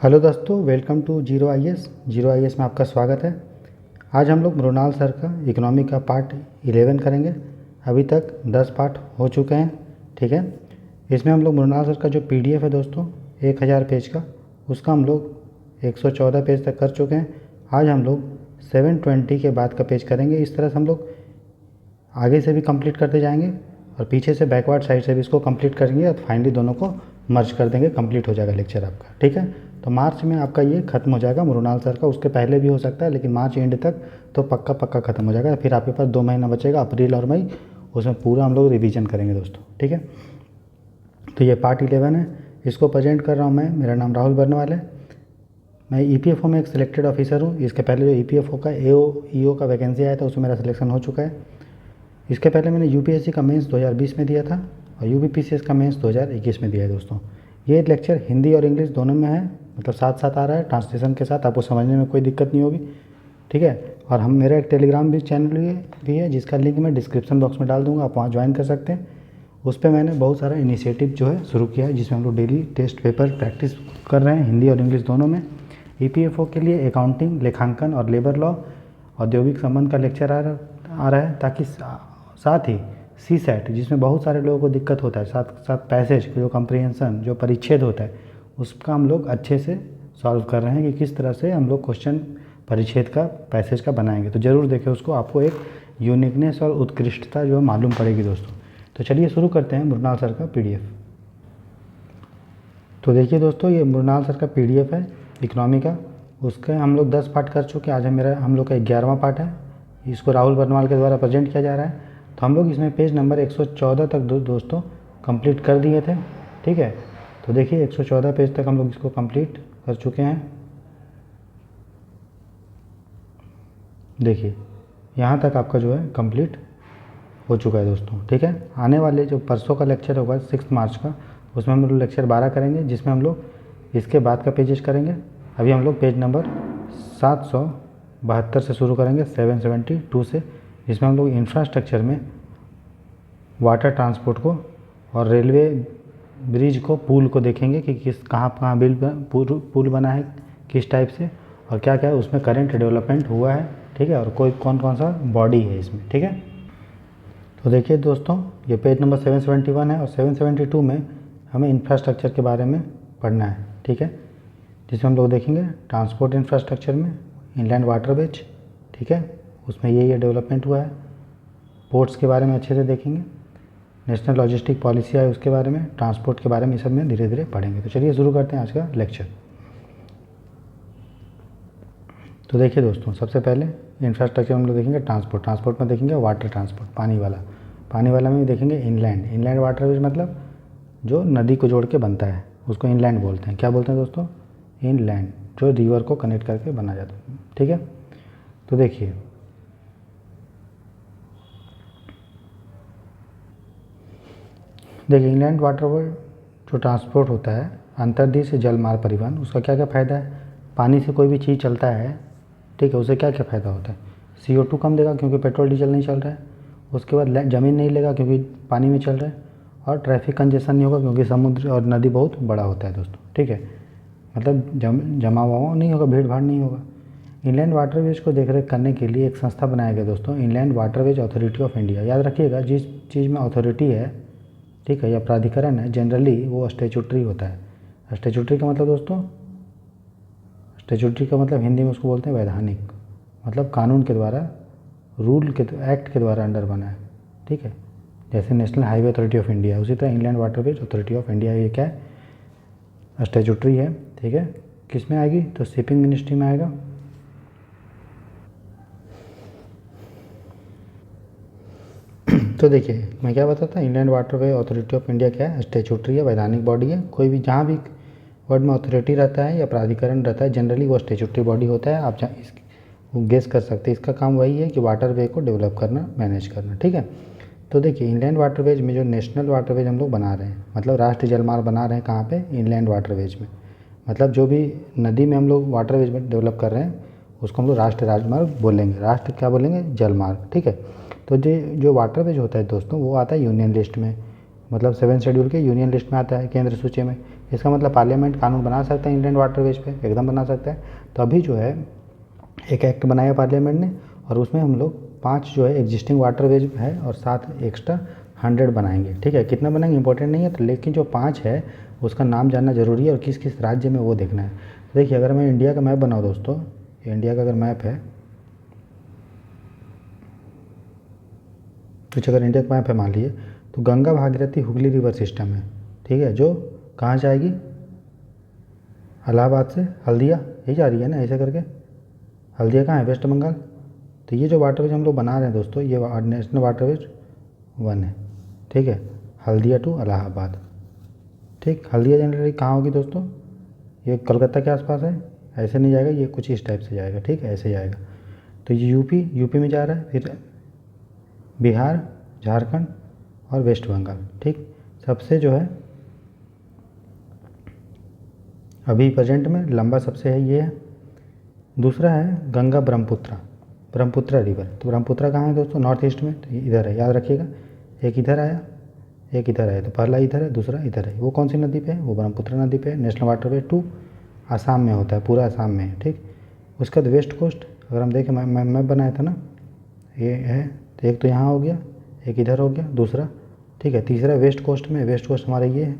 Hello दोस्तों, welcome to zero IAS में आपका स्वागत है। आज हम लोग मृणाल सर का इकोनॉमी का पार्ट 11 करेंगे। अभी तक 10 पार्ट हो चुके हैं, ठीक है। इसमें हम लोग मृणाल सर का जो पीडीएफ है दोस्तों 1000 पेज का, उसका हम लोग 114 पेज तक कर चुके हैं। आज हम लोग 720 के बाद का पेज करेंगे। इस तरह से हम लोग आगे से भी कंप्लीट करते जाएंगे और पीछे से बैकवर्ड साइड से भी इसको कंप्लीट करेंगे और फाइनली दोनों को मर्ज कर देंगे, कंप्लीट हो जाएगा लेक्चर आपका, ठीक है। तो मार्च में आपका ये खत्म हो जाएगा मृणाल सर का, उसके पहले भी हो सकता है लेकिन मार्च एंड तक तो पक्का खत्म हो जाएगा। फिर आपके पास 2 महीना बचेगा, अप्रैल और मई, उसमें पूरा हम लोग रिवीजन करेंगे दोस्तों, ठीक है। तो ये पार्ट 11 है, इसको प्रेजेंट कर रहा हूँ मैं। मेरा नाम राहुल बर्नवाल है। मैं ईपीएफओ में एक सिलेक्टेड ऑफिसर हूँ। इसके पहले जो ईपीएफओ का ईओ का वैकेंसी आया था उसमें मेरा सिलेक्शन हो चुका है। इसके पहले मैंने यूपीएससी का मेंस 2020 में दिया था और यूपीपीसीएस का मेंस 2021 में दिया है दोस्तों। ये लेक्चर हिंदी और इंग्लिश दोनों में है, मतलब साथ साथ आ रहा है ट्रांसलेशन के साथ, आपको समझने में कोई दिक्कत नहीं होगी, ठीक है। और हम मेरा एक टेलीग्राम भी चैनल भी है जिसका लिंक मैं डिस्क्रिप्शन बॉक्स में डाल दूँगा, आप वहाँ ज्वाइन कर सकते हैं। उस पर मैंने बहुत सारा इनिशिएटिव जो है शुरू किया है जिसमें हम लोग डेली टेस्ट पेपर प्रैक्टिस कर रहे हैं हिंदी और इंग्लिश दोनों में। ईपीएफओ के लिए अकाउंटिंग, लेखांकन और लेबर लॉ, औद्योगिक संबंध का लेक्चर आ रहा है, ताकि साथ ही सी सेट जिसमें बहुत सारे लोगों को दिक्कत होता है, साथ साथ पैसेज जो कंप्रीहेंशन जो परिच्छेद होता है उसका हम लोग अच्छे से सॉल्व कर रहे हैं कि किस तरह से हम लोग क्वेश्चन परिच्छेद का पैसेज का बनाएंगे। तो ज़रूर देखें उसको, आपको एक यूनिकनेस और उत्कृष्टता जो है मालूम पड़ेगी दोस्तों। तो चलिए शुरू करते हैं मृणाल सर का पीडीएफ। तो देखिए दोस्तों, ये मृणाल सर का पीडीएफ है इकोनॉमी का, उसके हम लोग 10 पार्ट कर चुके हैं। आज हम लोग का 11वां पार्ट है। इसको राहुल बर्नवाल के द्वारा प्रेजेंट किया जा रहा है। तो हम लोग इसमें पेज नंबर 114 तक दोस्तों कंप्लीट कर दिए थे, ठीक है। तो देखिए 114 पेज तक हम लोग इसको कंप्लीट कर चुके हैं। देखिए यहाँ तक आपका जो है कंप्लीट हो चुका है दोस्तों, ठीक है। आने वाले जो परसों का लेक्चर होगा 6 मार्च का, उसमें हम लोग लेक्चर 12 करेंगे, जिसमें हम लोग इसके बाद का पेजेस करेंगे। अभी हम लोग पेज नंबर 772 से शुरू करेंगे, 772 से, जिसमें हम लोग इंफ्रास्ट्रक्चर में वाटर ट्रांसपोर्ट को और रेलवे ब्रिज को, पुल को देखेंगे कि कहाँ पुल बना है, किस टाइप से, और क्या क्या उसमें करंट डेवलपमेंट हुआ है, ठीक है, और कौन कौन सा बॉडी है इसमें, ठीक है। तो देखिए दोस्तों, ये पेज नंबर 771 है और 772 में हमें इंफ्रास्ट्रक्चर के बारे में पढ़ना है, ठीक है, जिसमें हम लोग देखेंगे ट्रांसपोर्ट इंफ्रास्ट्रक्चर में इनलैंड वाटरवेज, ठीक है, उसमें ये डेवलपमेंट हुआ है। पोर्ट्स के बारे में अच्छे से देखेंगे, नेशनल लॉजिस्टिक पॉलिसी है उसके बारे में, ट्रांसपोर्ट के बारे में, ये सब में धीरे धीरे पढ़ेंगे। तो चलिए शुरू करते हैं आज का लेक्चर। तो देखिए दोस्तों, सबसे पहले इंफ्रास्ट्रक्चर हम लोग देखेंगे ट्रांसपोर्ट में देखेंगे वाटर ट्रांसपोर्ट, पानी वाला में देखेंगे इनलैंड वाटरवेज, मतलब जो नदी को जोड़ के बनता है उसको इनलैंड बोलते हैं। क्या बोलते हैं दोस्तों? इनलैंड, जो रिवर को कनेक्ट करके बना जाता है, ठीक है। तो देखिए इनलैंड वाटरवेज जो ट्रांसपोर्ट होता है अंतर्देशीय से जल मार्ग परिवहन, उसका क्या क्या फ़ायदा है? पानी से कोई भी चीज़ चलता है, ठीक है, उसे क्या क्या फ़ायदा होता है? CO2 कम देगा क्योंकि पेट्रोल डीजल नहीं चल रहा है। उसके बाद ज़मीन नहीं लेगा क्योंकि पानी में चल रहा है। और ट्रैफिक कंजेशन नहीं होगा क्योंकि समुद्र और नदी बहुत बड़ा होता है दोस्तों, ठीक है, मतलब जमाव नहीं होगा, भीड़ भाड़ नहीं होगा। इनलैंड वाटरवेज को देखरेख करने के लिए एक संस्था बनाया गया दोस्तों, inland waterways authority of India. याद रखिएगा, जिस चीज़ में अथॉरिटी है, ठीक है, या प्राधिकरण है, जनरली वो स्टैट्यूटरी होता है। स्टैट्यूटरी का मतलब दोस्तों, स्टैट्यूटरी का मतलब हिंदी में उसको बोलते हैं वैधानिक, मतलब कानून के द्वारा, रूल के एक्ट के द्वारा अंडर बना है, ठीक है। जैसे national highway authority of India, उसी तरह इंलैंड वाटरवेज अथॉरिटी ऑफ इंडिया, ये क्या है? स्टैट्यूटरी है, ठीक है। किस में आएगी? तो शिपिंग मिनिस्ट्री में आएगा। तो देखिए मैं क्या बताता, इंलैंड वाटरवे अथॉरिटी ऑफ इंडिया क्या है? स्टैट्यूटरी है, वैधानिक बॉडी है। कोई भी जहाँ भी वर्ड में अथॉरिटी रहता है या प्राधिकरण रहता है, जनरली वो स्टैट्यूटरी बॉडी होता है। आप वो गेस कर सकते हैं, इसका काम वही है कि वाटरवे को डेवलप करना, मैनेज करना, ठीक है। तो देखिए इनलैंड वाटरवेज में जो नेशनल वाटरवेज हम लोग बना रहे हैं, मतलब राष्ट्रीय जलमार्ग बना रहे हैं, कहाँ पे? इनलैंड वाटरवेज में। मतलब जो भी नदी में हम लोग वाटरवेज में डेवलप कर रहे हैं उसको हम लोग राष्ट्रीय राजमार्ग बोलेंगे। राष्ट्र क्या बोलेंगे? जलमार्ग, ठीक है। तो जो वाटरवेज होता है दोस्तों, वो आता है यूनियन लिस्ट में, मतलब 7 शेड्यूल के यूनियन लिस्ट में आता है, केंद्र सूची में। इसका मतलब पार्लियामेंट कानून बना सकता है इंडियन वाटरवेज पे, एकदम बना सकता है। तो अभी जो है एक एक्ट बनाया पार्लियामेंट ने, और उसमें हम लोग 5 जो है एग्जिस्टिंग वाटरवेज है और 7 एक्स्ट्रा 100 बनाएंगे। ठीक है, कितना बनाएंगे इंपॉर्टेंट नहीं है, तो लेकिन जो 5 है उसका नाम जानना जरूरी है और किस किस राज्य में वो देखना है। देखिए अगर मैं इंडिया का मैप बनाऊँ दोस्तों, इंडिया का अगर मैप है, कुछ अगर इंडिया का मैप है मान लीजिए, तो गंगा भागीरथी हुगली रिवर सिस्टम है। ठीक है, जो कहाँ जाएगी, इलाहाबाद से हल्दिया, यही जा रही है ना ऐसे करके। हल्दिया कहाँ है, वेस्ट बंगाल। तो ये जो वाटरवेज हम लोग बना रहे हैं दोस्तों, ये नेशनल वाटरवेज 1 है। ठीक है, हल्दिया टू इलाहाबाद। ठीक, हल्दिया जनरली कहाँ होगी दोस्तों, ये कोलकाता के आसपास है। ऐसे नहीं जाएगा, ये कुछ इस टाइप से जाएगा। ठीक है, ऐसे जाएगा। तो ये यूपी में जा रहा है, फिर बिहार, झारखंड और वेस्ट बंगाल। ठीक, सबसे जो है अभी प्रेजेंट में लंबा सबसे है ये है। दूसरा है गंगा ब्रह्मपुत्रा रिवर। तो ब्रह्मपुत्रा कहाँ है दोस्तों, नॉर्थ ईस्ट में, तो इधर है, याद रखिएगा। एक इधर आया, एक इधर आया, तो पहला इधर है, दूसरा इधर है। वो कौन सी नदी पे है, वो ब्रह्मपुत्रा नदी पे है। नेशनल वाटरवे 2 आसाम में होता है, पूरा आसाम में है। ठीक, उसके बाद वेस्ट कोस्ट अगर हम देखें, मैप बनाया था ना, ये है, तो एक तो यहाँ हो गया, एक इधर हो गया, दूसरा। ठीक है, तीसरा वेस्ट कोस्ट में, वेस्ट कोस्ट हमारा ये है,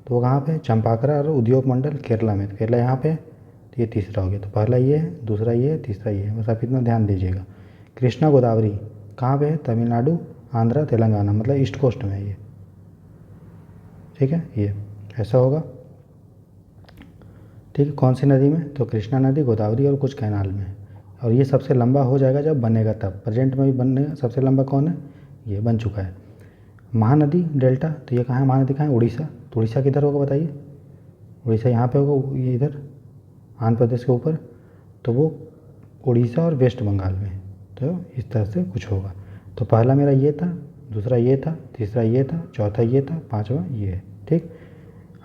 तो वो कहाँ पे है, चंपाकरा और उद्योग मंडल केरला में। तो केरला यहाँ पे है, तो ये तीसरा हो गया। तो पहला ये है, दूसरा ये है, तीसरा ये है, बस आप इतना ध्यान दीजिएगा। कृष्णा गोदावरी कहाँ पे है, तमिलनाडु, आंध्रा, तेलंगाना, मतलब ईस्ट कोस्ट में है ये। ठीक है, ये ऐसा होगा। ठीक है, कौन सी नदी में, तो कृष्णा नदी, गोदावरी और कुछ कैनाल में। और ये सबसे लंबा हो जाएगा जब बनेगा तब, प्रेजेंट में भी बनने सबसे लंबा कौन है, ये बन चुका है। महानदी डेल्टा, तो ये कहाँ है, महानदी कहाँ है, उड़ीसा। तो उड़ीसा किधर होगा बताइए, उड़ीसा यहाँ पे होगा, ये इधर आंध्र प्रदेश के ऊपर, तो वो उड़ीसा और वेस्ट बंगाल में। तो इस तरह से कुछ होगा। तो पहला मेरा ये था, दूसरा ये था, तीसरा ये था, चौथा ये था, पाँचवा ये है। ठीक,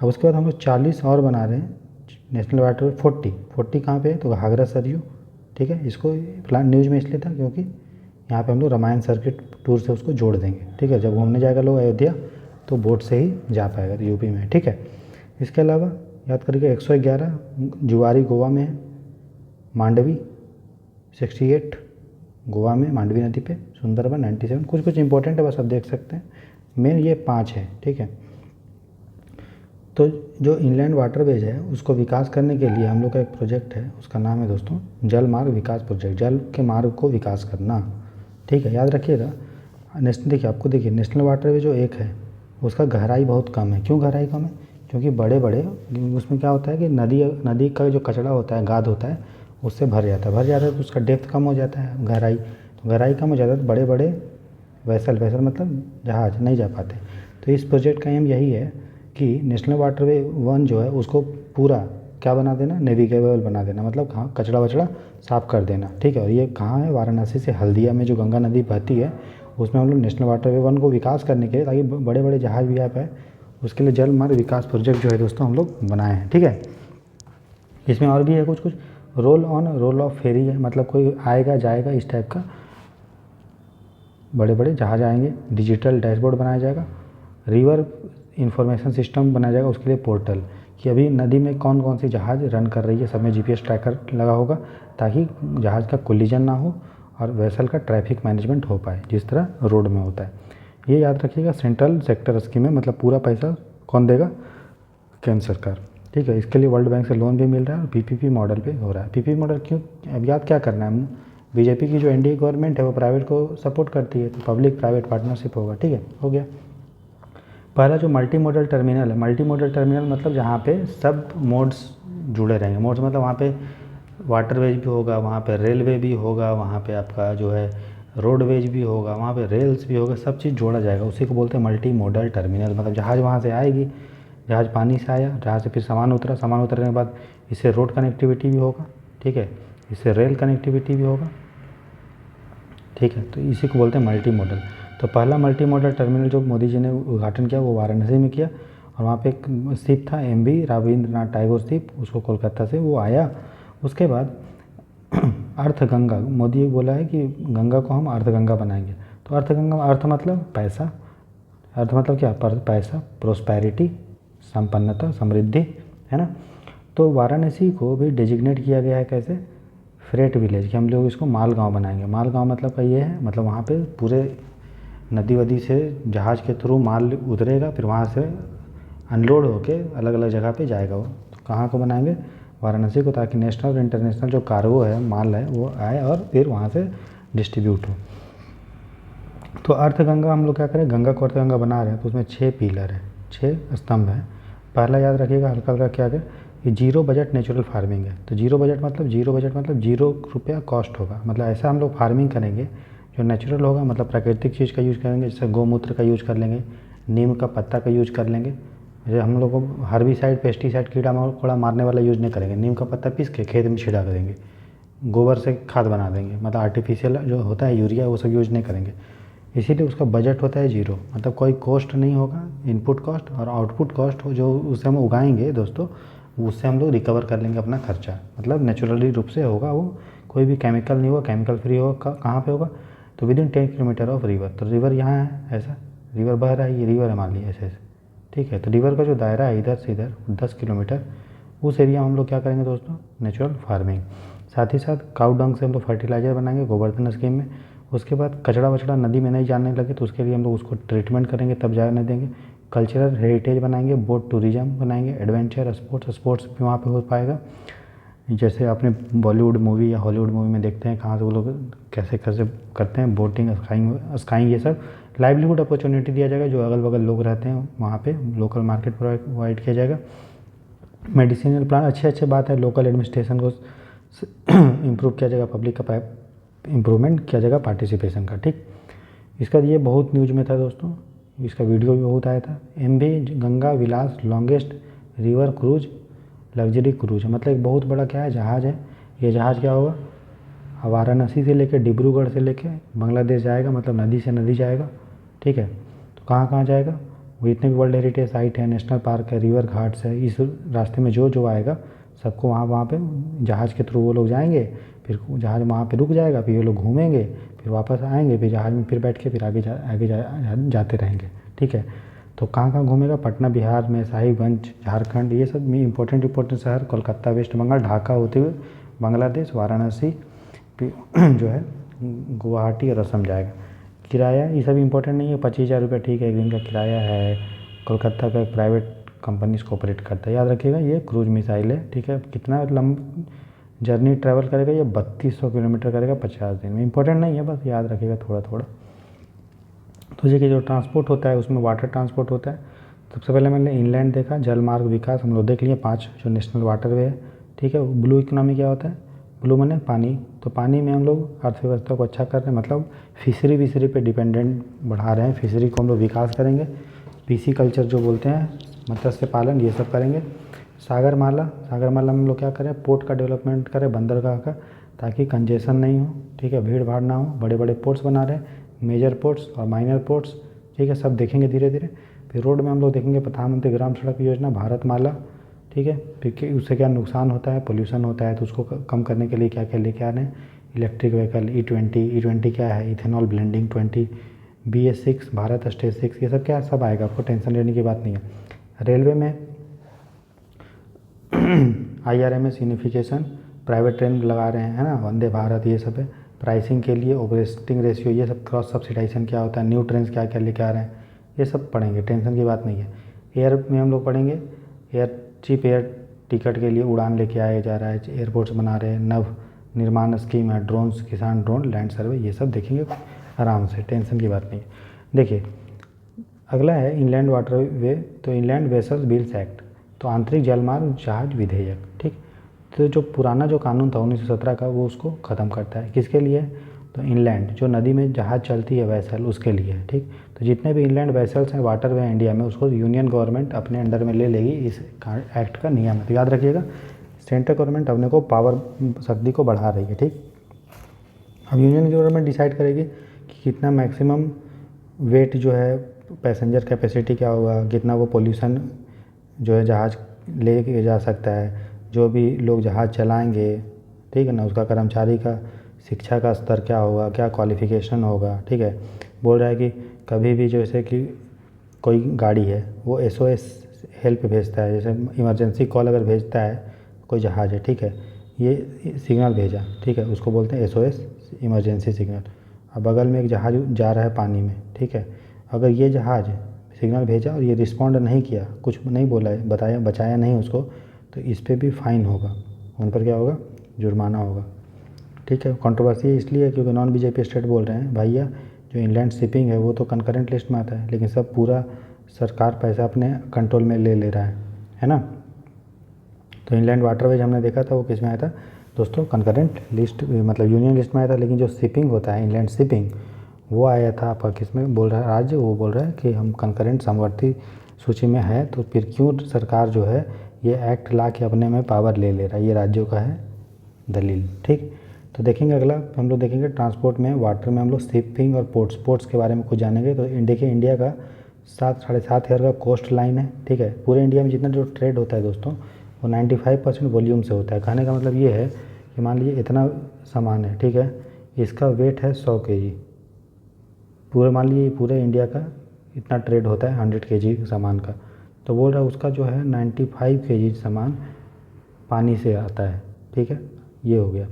अब उसके बाद हम लोग 40 और बना रहे हैं नेशनल वाटर। 40 कहाँ पे है, तो घाघरा सरयू। ठीक है, इसको फिलहाल न्यूज़ में इसलिए था क्योंकि यहाँ पे हम लोग रामायण सर्किट टूर से उसको जोड़ देंगे। ठीक है, जब घूमने जाएगा लोग अयोध्या तो बोट से ही जा पाएगा, तो यूपी में। ठीक है, इसके अलावा याद करिएगा 111 जुआरी गोवा में है, मांडवी 68 गोवा में मांडवी नदी पे, सुंदरबन 97, कुछ कुछ इंपॉर्टेंट है बस आप देख सकते हैं। मेन ये 5 है। ठीक है, तो जो इनलैंड वाटरवेज है उसको विकास करने के लिए हम लोग का एक प्रोजेक्ट है, उसका नाम है दोस्तों जल मार्ग विकास प्रोजेक्ट, जल के मार्ग को विकास करना। ठीक है, याद रखिएगा। नेशनल देखिए, आपको देखिए नेशनल वाटरवेज जो एक है उसका गहराई बहुत कम है। क्यों गहराई कम है, क्योंकि बड़े बड़े उसमें क्या होता है कि नदी का जो कचरा होता है, गाद होता है, उससे भर जाता है तो उसका डेप्थ कम हो जाता है, गहराई, तो गहराई कम हो जाता है, तो बड़े बड़े वैसल मतलब जहाज नहीं जा पाते। तो इस प्रोजेक्ट का एम यही है कि नेशनल वाटरवे 1 जो है उसको पूरा क्या बना देना, नेविगेबल बना देना, मतलब कहाँ कचरा वचड़ा साफ़ कर देना। ठीक है, और ये कहाँ है, वाराणसी से हल्दिया में जो गंगा नदी बहती है उसमें हम लोग नेशनल वाटरवे 1 को विकास करने के लिए, ताकि बड़े बड़े जहाज भी आ पाए, उसके लिए जल मार्ग विकास प्रोजेक्ट जो है दोस्तों हम लोग बनाए हैं। ठीक है, इसमें और भी है कुछ कुछ, रोल ऑन रोल ऑफ फेरी है, मतलब कोई आएगा जाएगा इस टाइप का, बड़े बड़े जहाज आएंगे, डिजिटल डैशबोर्ड बनाया जाएगा, रिवर इंफॉर्मेशन सिस्टम बनाया जाएगा, उसके लिए पोर्टल कि अभी नदी में कौन कौन सी जहाज़ रन कर रही है, सब में जीपीएस ट्रैकर लगा होगा ताकि जहाज़ का कोलिजन ना हो और वेसल का ट्रैफिक मैनेजमेंट हो पाए जिस तरह रोड में होता है। ये याद रखिएगा, सेंट्रल सेक्टर स्कीम है, मतलब पूरा पैसा कौन देगा, केंद्र सरकार। ठीक है, इसके लिए वर्ल्ड बैंक से लोन भी मिल रहा है और पीपीपी मॉडल पे हो रहा है। पीपीपी मॉडल क्यों, अब याद क्या करना है, बीजेपी की जो एनडीए गवर्नमेंट है वो प्राइवेट को सपोर्ट करती है, तो पब्लिक प्राइवेट पार्टनरशिप होगा। ठीक है, हो गया। पहला जो मल्टी मॉडल टर्मिनल है, मल्टी मॉडल टर्मिनल मतलब जहाँ पे सब मोड्स जुड़े रहेंगे। मोड्स मतलब वहाँ पे वाटरवेज भी होगा, वहाँ पे रेलवे भी होगा, वहाँ पे आपका जो है रोडवेज भी होगा, वहाँ पे रेल्स भी होगा, सब चीज़ जोड़ा जाएगा, उसी को बोलते हैं मल्टी मॉडल टर्मिनल। मतलब जहाज़ वहाँ से आएगी, जहाज़ पानी से आया, जहाँ से फिर सामान उतरा, सामान उतरने के बाद इससे रोड कनेक्टिविटी भी होगा। ठीक है, इससे रेल कनेक्टिविटी भी होगा। ठीक है, तो इसी को बोलते हैं मल्टी मॉडल। तो पहला मल्टी मॉडल टर्मिनल जो मोदी जी ने उद्घाटन किया वो वाराणसी में किया, और वहाँ पे एक शिप था एमवी रविंद्रनाथ टैगोर शिप, उसको कोलकाता से वो आया। उसके बाद अर्थ गंगा, मोदी बोला है कि गंगा को हम अर्थ गंगा बनाएंगे। तो अर्थ गंगा, अर्थ मतलब पैसा, अर्थ मतलब क्या, पैसा, प्रोस्पेरिटी, संपन्नता, समृद्धि, है ना। तो वाराणसी को भी डेजिग्नेट किया गया है कैसे, फ्रेट विलेज, कि हम लोग इसको माल गाँव बनाएंगे। माल गाँव मतलब का ये है, मतलब वहाँ पे पूरे नदी वदी से जहाज़ के थ्रू माल उतरेगा, फिर वहाँ से अनलोड होके अलग अलग जगह पे जाएगा। वो तो कहाँ को बनाएंगे, वाराणसी को, ताकि नेशनल और इंटरनेशनल जो कार्गो है, माल है, वो आए और फिर वहाँ से डिस्ट्रीब्यूट हो। तो अर्थगंगा हम लोग क्या करें, गंगा को अर्थगंगा बना रहे हैं, तो उसमें 6 पिलर है, 6 स्तंभ है। पहला याद रखिएगा हल्का हल्का क्या है कि जीरो बजट नेचुरल फार्मिंग है। तो जीरो बजट मतलब 0 रुपया कॉस्ट होगा, मतलब ऐसा हम लोग फार्मिंग करेंगे जो नेचुरल होगा, मतलब प्राकृतिक चीज़ का यूज़ करेंगे, जैसे गौमूत्र का यूज़ कर लेंगे, नीम का पत्ता का यूज़ कर लेंगे। जैसे हम लोग हर्बिसाइड पेस्टिसाइड कीड़ा मकोड़ा मारने वाला यूज़ नहीं करेंगे, नीम का पत्ता पीस के खेत में छिड़क देंगे, गोबर से खाद बना देंगे, मतलब आर्टिफिशियल जो होता है यूरिया वो सब यूज़ नहीं करेंगे। इसीलिए उसका बजट होता है 0, मतलब कोई कॉस्ट नहीं होगा, इनपुट कॉस्ट और आउटपुट कॉस्ट जो उससे हम उगाएंगे दोस्तों, उससे हम लोग रिकवर कर लेंगे अपना खर्चा, मतलब नेचुरली रूप से होगा वो, कोई भी केमिकल नहीं होगा, केमिकल फ्री होगा। कहाँ पे होगा, तो विदिन 10 किलोमीटर ऑफ रिवर। तो रिवर यहाँ है, ऐसा रिवर बह रहा है, ये रिवर है मान लीजिए ऐसे ऐसे, ठीक है। तो रिवर का जो दायरा है इधर से इधर 10 किलोमीटर, उस एरिया में हम लोग क्या करेंगे दोस्तों, नेचुरल फार्मिंग। साथ ही साथ काऊ डंग से हम लोग फर्टिलाइज़र बनाएंगे गोवर्धन स्कीम में। उसके बाद कचड़ा वचड़ा नदी में नहीं जाने लगे, तो उसके लिए हम लोग उसको ट्रीटमेंट करेंगे, तब जाने देंगे। कल्चरल हेरिटेज बनाएंगे, बोट टूरिज्म बनाएंगे, एडवेंचर स्पोर्ट्स भी वहाँ पे हो पाएगा। जैसे आपने बॉलीवुड मूवी या हॉलीवुड मूवी में देखते हैं, कहाँ से वो लोग कैसे कैसे करते हैं, बोटिंग, स्काइंग, ये सब लाइवलीहुड अपॉर्चुनिटी दिया जाएगा। जो अगल बगल लोग रहते हैं वहाँ पे लोकल मार्केट प्रोवाइड किया जाएगा। मेडिसिनल प्लान अच्छे बात है, लोकल एडमिनिस्ट्रेशन को इम्प्रूव किया जाएगा, पब्लिक का इम्प्रूवमेंट किया जाएगा पार्टिसिपेशन का, ठीक। इसका ये बहुत न्यूज़ में था दोस्तों, इसका वीडियो भी बहुत आया था। MV Ganga Vilas longest river cruise luxury cruise, मतलब एक बहुत बड़ा क्या है, जहाज़ है। ये जहाज़ क्या होगा, वाराणसी से लेकर डिब्रूगढ़ से लेकर बांग्लादेश जाएगा, मतलब नदी से नदी जाएगा, ठीक है। तो कहाँ कहाँ जाएगा, वो इतने भी वर्ल्ड हेरिटेज साइट है, नेशनल पार्क है, रिवर घाट्स है, इस रास्ते में जो जो आएगा सबको वहाँ पे जहाज़ के थ्रू वो लोग जाएंगे, फिर जहाज़ वहाँ पे रुक जाएगा, फिर ये लोग घूमेंगे, फिर वापस आएंगे, फिर जहाज़ में फिर बैठ के फिर आगे जाते रहेंगे, ठीक है। तो कहाँ कहाँ घूमेगा, पटना बिहार में, साहिबगंज झारखंड, ये सब में इंपॉर्टेंट शहर, कोलकाता वेस्ट बंगाल, ढाका होते हुए बांग्लादेश, वाराणसी जो है गुवाहाटी और असम जाएगा। किराया ये सब इंपॉर्टेंट नहीं है, 25,000 रुपये, ठीक है, एक दिन का किराया है। कोलकाता का एक प्राइवेट कंपनी इसको ऑपरेट करता है, याद रखिएगा। ये क्रूज मिसाइल है, ठीक है। कितना जर्नी ट्रैवल करेगा, ये 3200 किलोमीटर करेगा 50 दिन में। इंपॉर्टेंट नहीं है, बस याद रखिएगा थोड़ा थोड़ा। तो ये कि जो ट्रांसपोर्ट होता है उसमें वाटर ट्रांसपोर्ट होता है। सबसे पहले मैंने इनलैंड देखा, जलमार्ग विकास हम लोग देख लिए 5 जो नेशनल वाटरवे है, ठीक है। ब्लू इकोनॉमी क्या होता है, ब्लू माने पानी, तो पानी में हम लोग अर्थव्यवस्था को अच्छा कर रहे हैं, मतलब फिशरी पे डिपेंडेंट बढ़ा रहे हैं, फिशरी को हम लोग विकास करेंगे। पीसी कल्चर जो बोलते हैं, मत्स्य पालन, ये सब करेंगे। सागरमाला में हम लोग क्या करें, पोर्ट का डेवलपमेंट करें, बंदरगाह का, ताकि कंजेशन नहीं हो, ठीक है, भीड़ भाड़ ना हो। बड़े बड़े पोर्ट्स बना रहे हैं, मेजर पोर्ट्स और माइनर पोर्ट्स, ठीक है, सब देखेंगे धीरे धीरे। फिर रोड में हम लोग देखेंगे प्रधानमंत्री ग्राम सड़क योजना, भारतमाला, ठीक है। फिर उससे क्या नुकसान होता है, पोल्यूशन होता है, तो उसको कम करने के लिए क्या क्या लेके आ रहे हैं, इलेक्ट्रिक व्हीकल, E20 क्या है, ethanol blending 20, BS6 Bharat stage 6, ये सब क्या है, सब आएगा, आपको टेंशन लेने की बात नहीं है। रेलवे में IRMS यूनिफिकेशन, प्राइवेट ट्रेन लगा रहे हैं, है ना, वंदे भारत, ये सब है। प्राइसिंग के लिए ऑपरेटिंग रेशियो, ये सब, क्रॉस सब्सिडाइजेशन क्या होता है, न्यू ट्रेन क्या क्या लेके आ रहे हैं, ये सब पढ़ेंगे, टेंशन की बात नहीं है। एयर में हम लोग पढ़ेंगे, चीप एयर टिकट के लिए उड़ान लेके आया जा रहा है, एयरपोर्ट्स बना रहे हैं, नव निर्माण स्कीम है, ड्रोन्स, किसान ड्रोन, लैंड सर्वे, ये सब देखेंगे आराम से, टेंशन की बात नहीं है। देखिए अगला है इनलैंड वाटरवे, तो इनलैंड वेसल्स बिल्स एक्ट, तो आंतरिक जलमार्ग जहाज विधेयक, ठीक। तो जो पुराना जो कानून था 1917 का, वो उसको ख़त्म करता है, किसके लिए, तो इनलैंड जो नदी में जहाज चलती है वेसल, उसके लिए, ठीक। तो जितने भी इनलैंड वेसल्स हैं वाटरवे हैं इंडिया में, उसको यूनियन गवर्नमेंट अपने अंडर में ले लेगी, इस एक्ट का नियम है। तो याद रखिएगा, सेंट्रल गवर्नमेंट अपने को पावर शक्ति को बढ़ा रही है, ठीक। अब यूनियन गवर्नमेंट डिसाइड करेगी कि कितना मैक्सिमम वेट जो है, पैसेंजर कैपेसिटी क्या होगा, कितना वो पोल्यूशन जो है जहाज़ ले के जा सकता है, जो भी लोग जहाज़ चलाएंगे, ठीक है ना, उसका कर्मचारी का शिक्षा का स्तर क्या होगा, क्या क्वालिफ़िकेशन होगा, ठीक है। बोल रहा है कि कभी भी जैसे कि कोई गाड़ी है वो SOS हेल्प भेजता है, जैसे इमरजेंसी कॉल अगर भेजता है कोई जहाज़ है, ठीक है, ये सिग्नल भेजा, ठीक है, उसको बोलते हैं SOS, इमरजेंसी सिग्नल। अब बगल में एक जहाज़ जा रहा है पानी में, ठीक है, अगर ये जहाज़ सिग्नल भेजा और ये रिस्पॉन्ड नहीं किया, कुछ नहीं बोला है, बताया बचाया नहीं उसको, तो इस पर भी फ़ाइन होगा, उन पर क्या होगा, जुर्माना होगा, ठीक है। कंट्रोवर्सी इसलिए है क्योंकि नॉन BJP स्टेट बोल रहे हैं भैया जो इनलैंड शिपिंग है वो तो कंकरेंट लिस्ट में आता है, लेकिन सब पूरा सरकार पैसा अपने कंट्रोल में ले रहा है ना। तो इनलैंड वाटरवेज हमने देखा था वो किस में आया था दोस्तों, कंकरेंट लिस्ट, मतलब यूनियन लिस्ट में आया था, लेकिन जो शिपिंग होता है इनलैंड शिपिंग वो आया था आपका किस में, बोल रहा है राज्य, वो बोल रहा है कि हम कंकरेंट समवर्ती सूची में है, तो फिर क्यों सरकार जो है ये एक्ट ला के अपने में पावर ले रहा है, ये राज्यों का है दलील, ठीक। तो देखेंगे अगला हम लोग देखेंगे ट्रांसपोर्ट में, वाटर में हम लोग शिपिंग और पोर्ट्स के बारे में कुछ जानेंगे। तो देखिए इंडिया का 7-7.5 हज़ार का कोस्ट लाइन है, ठीक है। पूरे इंडिया में जितना जो ट्रेड होता है दोस्तों वो 95% वॉल्यूम से होता है। कहने का मतलब ये है कि मान लीजिए इतना सामान है, ठीक है, इसका वेट है 100 kg, पूरे मान लीजिए पूरे इंडिया का इतना ट्रेड होता है 100 kg सामान का, तो बोल रहा है उसका जो है 95 kg सामान पानी से आता है, ठीक है, ये हो गया।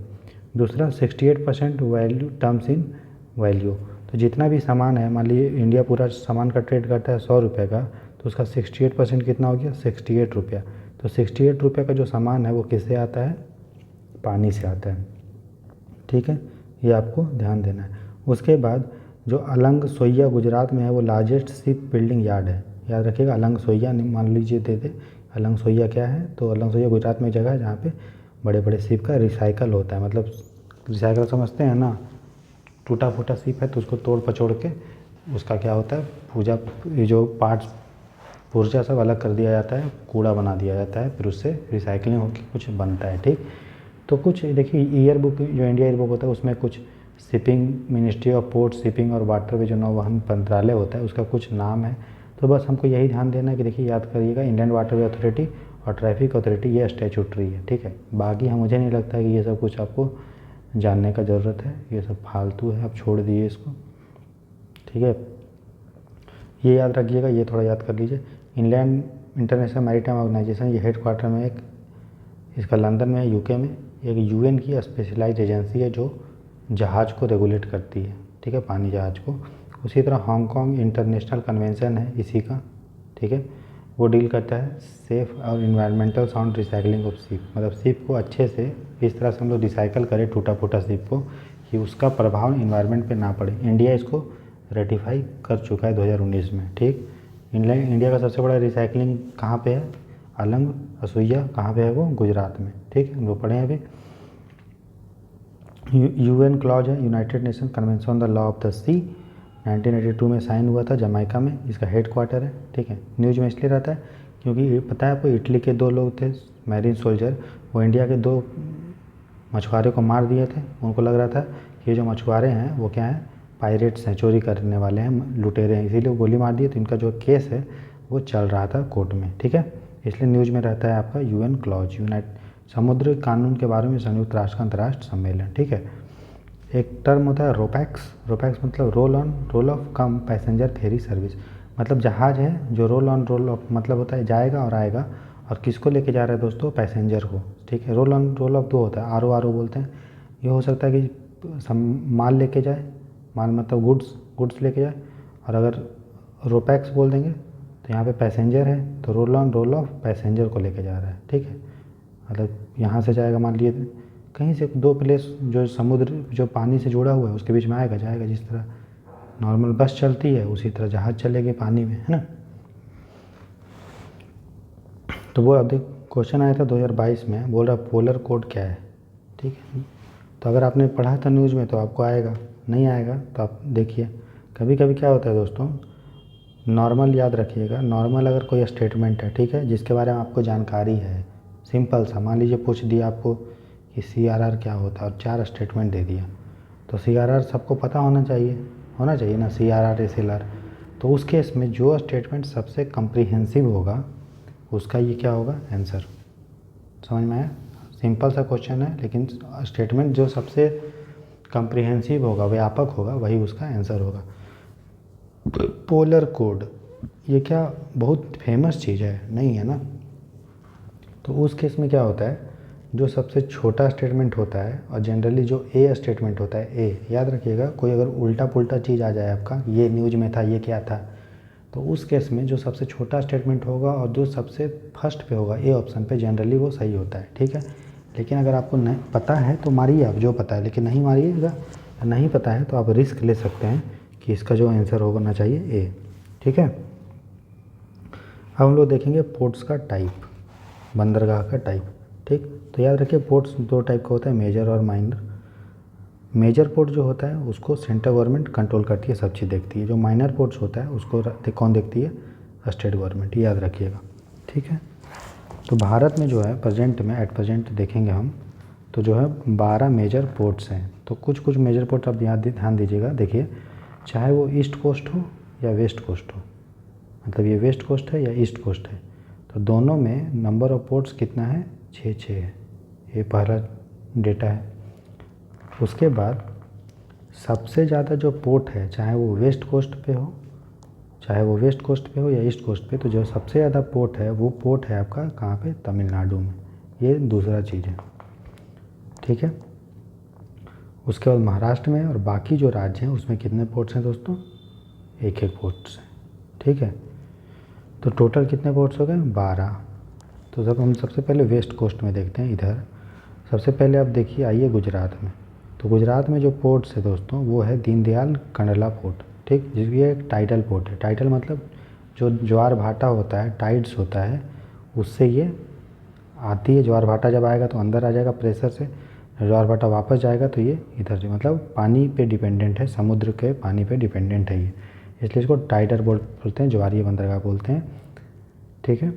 दूसरा 68% वैल्यू टर्म्स इन वैल्यू, तो जितना भी सामान है, मान लीजिए इंडिया पूरा सामान का ट्रेड करता है 100 रुपये का, तो उसका 68% कितना हो गया, 68 रुपया। तो 68 रुपये का जो सामान है वो किससे आता है, पानी से आता है, ठीक है, ये आपको ध्यान देना है। उसके बाद जो अलंग सोइया गुजरात में है वो लार्जेस्ट शिप बिल्डिंग यार्ड है, याद रखिएगा। अलंग सोइया मान लीजिए दे अलंग सोइया क्या है, तो अलंग सोइया गुजरात में एक जगह है जहाँ पे बड़े बड़े शिप का रिसाइकल होता है, मतलब रिसाइकल समझते हैं ना, टूटा फूटा शिप है तो उसको तोड़ पचोड़ के उसका क्या होता है, पूजा जो पार्ट्स पुर्जा सब अलग कर दिया जाता है, कूड़ा बना दिया जाता है, फिर उससे रिसाइकलिंग होकर कुछ बनता है, ठीक। तो कुछ देखिए ईयर बुक जो इंडिया ईयर बुक होता है उसमें कुछ shipping, ministry of port shipping और वाटरवे जो नौवहन मंत्रालय होता है उसका कुछ नाम है। तो बस हमको यही ध्यान देना है कि देखिए याद करिएगा इंडियन वाटरवे अथॉरिटी और ट्रैफिक अथॉरिटी ये स्टैट्यूटरी है, ठीक है। बाकी मुझे नहीं लगता है कि ये सब कुछ आपको जानने का ज़रूरत है, ये सब फालतू है, आप छोड़ दिए इसको, ठीक है। ये याद रखिएगा, ये थोड़ा याद कर लीजिए। इनलैंड इंटरनेशनल मैरीटाइम ऑर्गेनाइजेशन ये हेडक्वार्टर में एक इसका लंदन में है, UK में। एक UN की स्पेशलाइज्ड एजेंसी है जो जहाज़ को रेगुलेट करती है, ठीक है, पानी जहाज़ को। उसी तरह हांगकांग इंटरनेशनल कन्वेंशन है इसी का, ठीक है, वो डील करता है सेफ़ और environmental sound recycling of ship, मतलब शिप को अच्छे से इस तरह से हम लोग रिसाइकल करें टूटा फूटा शिप को कि उसका प्रभाव इन्वायरमेंट पे ना पड़े। इंडिया इसको रेटिफाई कर चुका है 2019 में, ठीक। इंडिया का सबसे बड़ा रिसाइकलिंग कहाँ पे है, अलंग असोइया कहाँ पे है, वो गुजरात में, ठीक है, हम लोग पढ़े हैं अभी। UN क्लॉज है, United Nation Convention on the law of the sea, 1982 में साइन हुआ था जमाइका में, इसका हेडक्वार्टर है, ठीक है। न्यूज़ में इसलिए रहता है क्योंकि पता है आपको इटली के 2 लोग थे मैरीन सोल्जर, वो इंडिया के 2 मछुआरे को मार दिए थे। उनको लग रहा था कि ये जो मछुआरे हैं वो क्या हैं, पायरेट्स हैं, चोरी करने वाले हैं, लुटेरे हैं, इसीलिए वो गोली मार दिए। तो इनका जो केस है वो चल रहा था कोर्ट में, ठीक है, इसलिए न्यूज़ में रहता है आपका UN क्लॉज, समुद्र कानून के बारे में संयुक्त राष्ट्र का अंतर्राष्ट्रीय सम्मेलन, ठीक है। एक टर्म होता है रोपैक्स मतलब roll off come passenger ferry service, मतलब जहाज़ है जो रोल ऑफ मतलब होता है जाएगा और आएगा, और किसको लेके जा रहा है दोस्तों, पैसेंजर को, ठीक है। रोल ऑफ 2 होता है, RO बोलते हैं। ये हो सकता है कि माल लेके जाए, माल मतलब गुड्स लेके जाए, और अगर रोपैक्स बोल देंगे तो यहाँ पे पैसेंजर है, तो रोल ऑफ पैसेंजर को लेके जा रहा है, ठीक है। मतलब यहाँ से जाएगा, मान लिए कहीं से 2 प्लेस जो समुद्र जो पानी से जुड़ा हुआ है उसके बीच में आएगा जाएगा, जिस तरह नॉर्मल बस चलती है उसी तरह जहाज़ चलेगी पानी में, है ना। तो वो अब देख क्वेश्चन आया था 2022 में, बोल रहा पोलर कोड क्या है, ठीक है। तो अगर आपने पढ़ा था न्यूज़ में तो आपको आएगा, नहीं आएगा तो आप देखिए। कभी कभी क्या होता है दोस्तों, नॉर्मल याद रखिएगा, नॉर्मल अगर कोई स्टेटमेंट है, ठीक है, जिसके बारे में आपको जानकारी है, सिंपल सा, मान लीजिए पूछ दिया आपको कि CRR क्या होता है और 4 स्टेटमेंट दे दिया, तो CRR सबको पता होना चाहिए ना, CRR SLR। तो उस केस में जो स्टेटमेंट सबसे कम्प्रीहेंसिव होगा उसका ये क्या होगा, आंसर। समझ में आया, सिंपल सा क्वेश्चन है, लेकिन स्टेटमेंट जो सबसे कम्प्रीहेंसिव होगा, व्यापक होगा, वही उसका आंसर होगा। पोलर कोड ये क्या बहुत फेमस चीज़ है नहीं है ना। तो उस केस में क्या होता है, जो सबसे छोटा स्टेटमेंट होता है और जनरली जो ए स्टेटमेंट होता है, ए याद रखिएगा, कोई अगर उल्टा पुल्टा चीज़ आ जाए आपका, ये न्यूज में था, ये क्या था, तो उस केस में जो सबसे छोटा स्टेटमेंट होगा और जो सबसे फर्स्ट पे होगा ए ऑप्शन पे, जनरली वो सही होता है, ठीक है। लेकिन अगर आपको नहीं पता है तो मारिए आप जो पता है, लेकिन नहीं मारिएगा, नहीं पता है तो आप रिस्क ले सकते हैं कि इसका जो आंसर होना चाहिए ए, ठीक है। अब हम लोग देखेंगे पोर्ट्स का टाइप, बंदरगाह का टाइप, ठीक। तो याद रखिए पोर्ट्स दो टाइप का होता है, मेजर और माइनर। मेजर पोर्ट जो होता है उसको सेंट्रल गवर्नमेंट कंट्रोल करती है, सब चीज़ देखती है। जो माइनर पोर्ट्स होता है उसको कौन देखती है, स्टेट गवर्नमेंट, याद रखिएगा, ठीक है। तो भारत में जो है प्रेजेंट में, एट प्रेजेंट देखेंगे हम, तो जो है 12 मेजर पोर्ट्स हैं। तो कुछ कुछ मेजर पोर्ट आप ध्यान दीजिएगा, देखिए, चाहे वो ईस्ट कोस्ट हो या वेस्ट कोस्ट हो, मतलब ये वेस्ट कोस्ट है या ईस्ट कोस्ट है, तो दोनों में नंबर ऑफ पोर्ट्स कितना है, 6 है। ये पहला डेटा है। उसके बाद सबसे ज़्यादा जो पोर्ट है, चाहे वो वेस्ट कोस्ट पे हो, चाहे वो वेस्ट कोस्ट पे हो या ईस्ट कोस्ट पे, तो जो सबसे ज़्यादा पोर्ट है वो पोर्ट है आपका कहाँ पे, तमिलनाडु में। ये दूसरा चीज़ है, ठीक है। उसके बाद महाराष्ट्र में और बाकी जो राज्य हैं उसमें कितने पोर्ट्स हैं दोस्तों, एक एक पोर्ट्स हैं, ठीक है। तो टोटल कितने पोर्ट्स हो गए, 12। तो जब हम सबसे पहले वेस्ट कोस्ट में देखते हैं, इधर सबसे पहले आप देखिए, आइए गुजरात में। तो गुजरात में जो पोर्ट्स है दोस्तों वो है दीनदयाल कंडला पोर्ट, ठीक, जिसकी एक टाइडल पोर्ट है। टाइडल मतलब जो ज्वार भाटा होता है, टाइड्स होता है, उससे ये आती है। ज्वार भाटा जब आएगा तो अंदर आ जाएगा प्रेशर से, ज्वार भाटा वापस जाएगा तो ये इधर से, मतलब पानी पे डिपेंडेंट है, समुद्र के पानी पे डिपेंडेंट है ये, इसलिए इसको टाइडल बोलते हैं, ज्वारीय बंदरगाह बोलते हैं, ठीक है।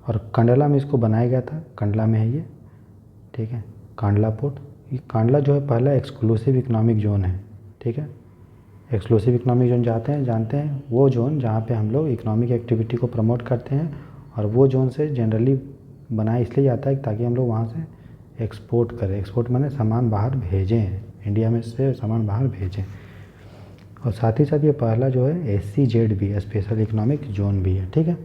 और कंडला में इसको बनाया गया था, कंडला में है ये, ठीक है, कांडला पोर्ट। ये कांडला जो है पहला एक्सक्लूसिव इकोनॉमिक जोन है, ठीक है। एक्सक्लूसिव इकोनॉमिक जोन जानते हैं वो जोन जहाँ पे हम लोग इकोनॉमिक एक्टिविटी को प्रमोट करते हैं, और वो जोन से जनरली बनाया इसलिए जाता है ताकि हम लोग वहाँ से एक्सपोर्ट करें। एक्सपोर्ट माने सामान बाहर भेजें, इंडिया में से सामान बाहर भेजें। और साथ ही साथ ये पहला जो है SEZ भी है, स्पेशल इकोनॉमिक जोन भी है, ठीक है।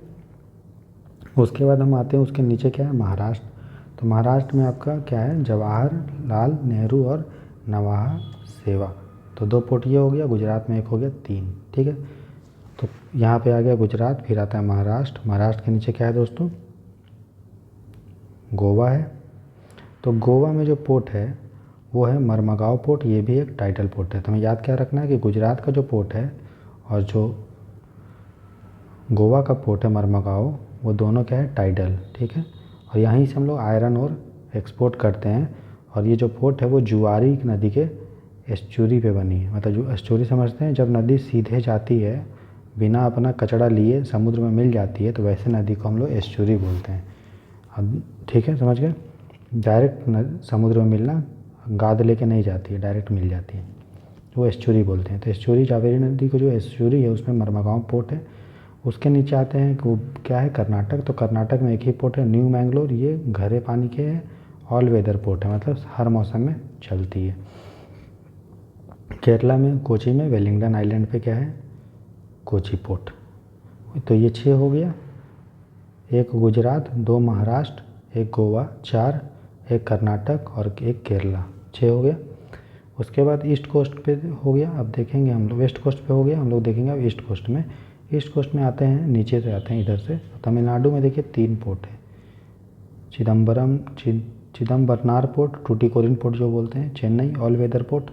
उसके बाद हम आते हैं, उसके नीचे क्या है, महाराष्ट्र। तो महाराष्ट्र में आपका क्या है, जवाहरलाल नेहरू और नवाहा सेवा। तो 2 पोर्ट ये हो गया, गुजरात में 1 हो गया, 3, ठीक है। तो यहाँ पे आ गया गुजरात, फिर आता है महाराष्ट्र। महाराष्ट्र के नीचे क्या है दोस्तों, गोवा है। तो गोवा में जो पोर्ट है वो है मरमगांव पोर्ट, ये भी एक टाइटल पोर्ट है। तो हमें याद क्या रखना है कि गुजरात का जो पोर्ट है और जो गोवा का पोर्ट है मरमगांव, वो दोनों क्या है, टाइडल, ठीक है। और यहीं से हम लोग आयरन और एक्सपोर्ट करते हैं। और ये जो पोर्ट है वो जुआरी नदी के एस्चुरी पे बनी है, मतलब जो एस्चुरी समझते हैं, जब नदी सीधे जाती है बिना अपना कचरा लिए समुद्र में मिल जाती है, तो वैसे नदी को हम लोग एस्चुरी बोलते हैं। अब ठीक है, समझ गए, डायरेक्ट समुद्र में मिलना, गाद लेके नहीं जाती है, डायरेक्ट मिल जाती है, वो एस्चुरी बोलते हैं। तो एस्चुरी, कावेरी नदी को जो एस्चुरी है उसमें मरमगांव पोर्ट है। उसके नीचे आते हैं कि वो क्या है, कर्नाटक। तो कर्नाटक में एक ही पोर्ट है, न्यू मैंगलोर, ये गहरे पानी के है, ऑल वेदर पोर्ट है, मतलब हर मौसम में चलती है। केरला में कोची में वेलिंगडन आइलैंड पे क्या है, कोची पोर्ट। तो ये 6 हो गया, 1 गुजरात, 2 महाराष्ट्र, 1 गोवा, 4, 1 कर्नाटक और 1 केरला, 6 हो गया। उसके बाद ईस्ट कोस्ट पे हो गया, अब देखेंगे हम लोग, वेस्ट कोस्ट पे हो गया, हम लोग देखेंगे अब ईस्ट कोस्ट में। ईस्ट कोस्ट में आते हैं, नीचे से आते हैं इधर से, तमिलनाडु में देखिए 3 पोर्ट है, चिदम्बरनार पोर्ट, टूटिकोरिन पोर्ट जो बोलते हैं, चेन्नई ऑल वेदर पोर्ट,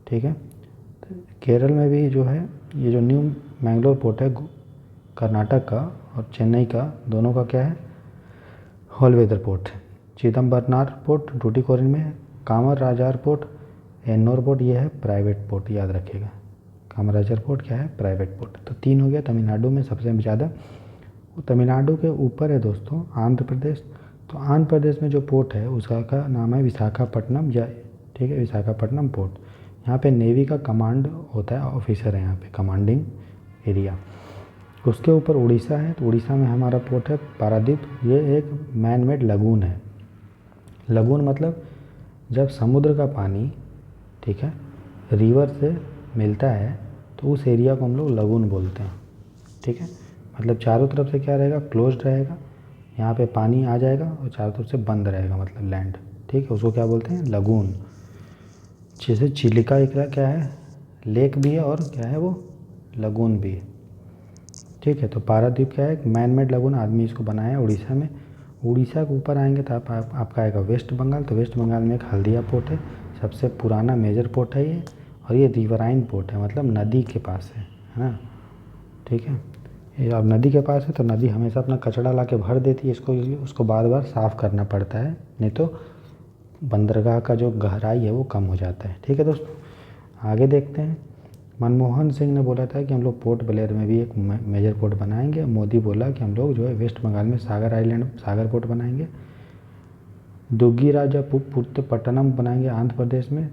ठीक है। केरल में भी जो है ये जो न्यू मैंगलोर पोर्ट है, कर्नाटक का और चेन्नई का, दोनों का क्या है, ऑल वेदर पोर्ट है। चिदम्बरनार पोर्ट टूटिकोरिन में, कामराजार पोर्ट, एन्नोर पोर्ट, ये है प्राइवेट पोर्ट, याद रखिएगा, कामराजार पोर्ट क्या है, प्राइवेट पोर्ट। तो 3 हो गया तमिलनाडु में सबसे ज़्यादा। तमिलनाडु के ऊपर है दोस्तों आंध्र प्रदेश। तो आंध्र प्रदेश में जो पोर्ट है उसका का नाम है विशाखापट्टनम, या ठीक है, विशाखापट्टनम पोर्ट। यहाँ पे नेवी का कमांड होता है, ऑफिसर है यहाँ पे, कमांडिंग एरिया। उसके ऊपर उड़ीसा है, तो उड़ीसा में हमारा पोर्ट है पारादीप। ये एक मैन मेड लगून है। लगून मतलब जब समुद्र का पानी, ठीक है, रिवर से मिलता है तो उस एरिया को हम लोग लगून बोलते हैं, ठीक है, मतलब चारों तरफ से क्या रहेगा, क्लोज्ड रहेगा, यहाँ पे पानी आ जाएगा और चारों तरफ से बंद रहेगा, मतलब लैंड। ठीक है, उसको क्या बोलते हैं, लगून। जैसे चिलिका एक क्या है, लेक भी है और क्या है वो, लगून भी है। ठीक है, तो पारादीप क्या है, एक मैन मेड लगून, आदमी इसको बनाया है उड़ीसा में। उड़ीसा के ऊपर आएंगे तो आपका आएगा वेस्ट बंगाल। तो वेस्ट बंगाल में एक हल्दिया पोर्ट है, सबसे पुराना मेजर पोर्ट है ये, और ये रिवराइन पोर्ट है, मतलब नदी के पास है ना। ठीक है, ये अब नदी के पास है तो नदी हमेशा अपना कचरा ला के भर देती है, इसको उसको बार बार साफ़ करना पड़ता है, नहीं तो बंदरगाह का जो गहराई है वो कम हो जाता है। ठीक है दोस्तों, आगे देखते हैं। मनमोहन सिंह ने बोला था कि हम लोग पोर्ट ब्लेयर में भी एक मेजर पोर्ट बनाएंगे। मोदी बोला कि हम लोग जो है वेस्ट बंगाल में सागर पोर्ट बनाएंगे। दुग्गी राजा पट्टनम बनाएंगे आंध्र प्रदेश में,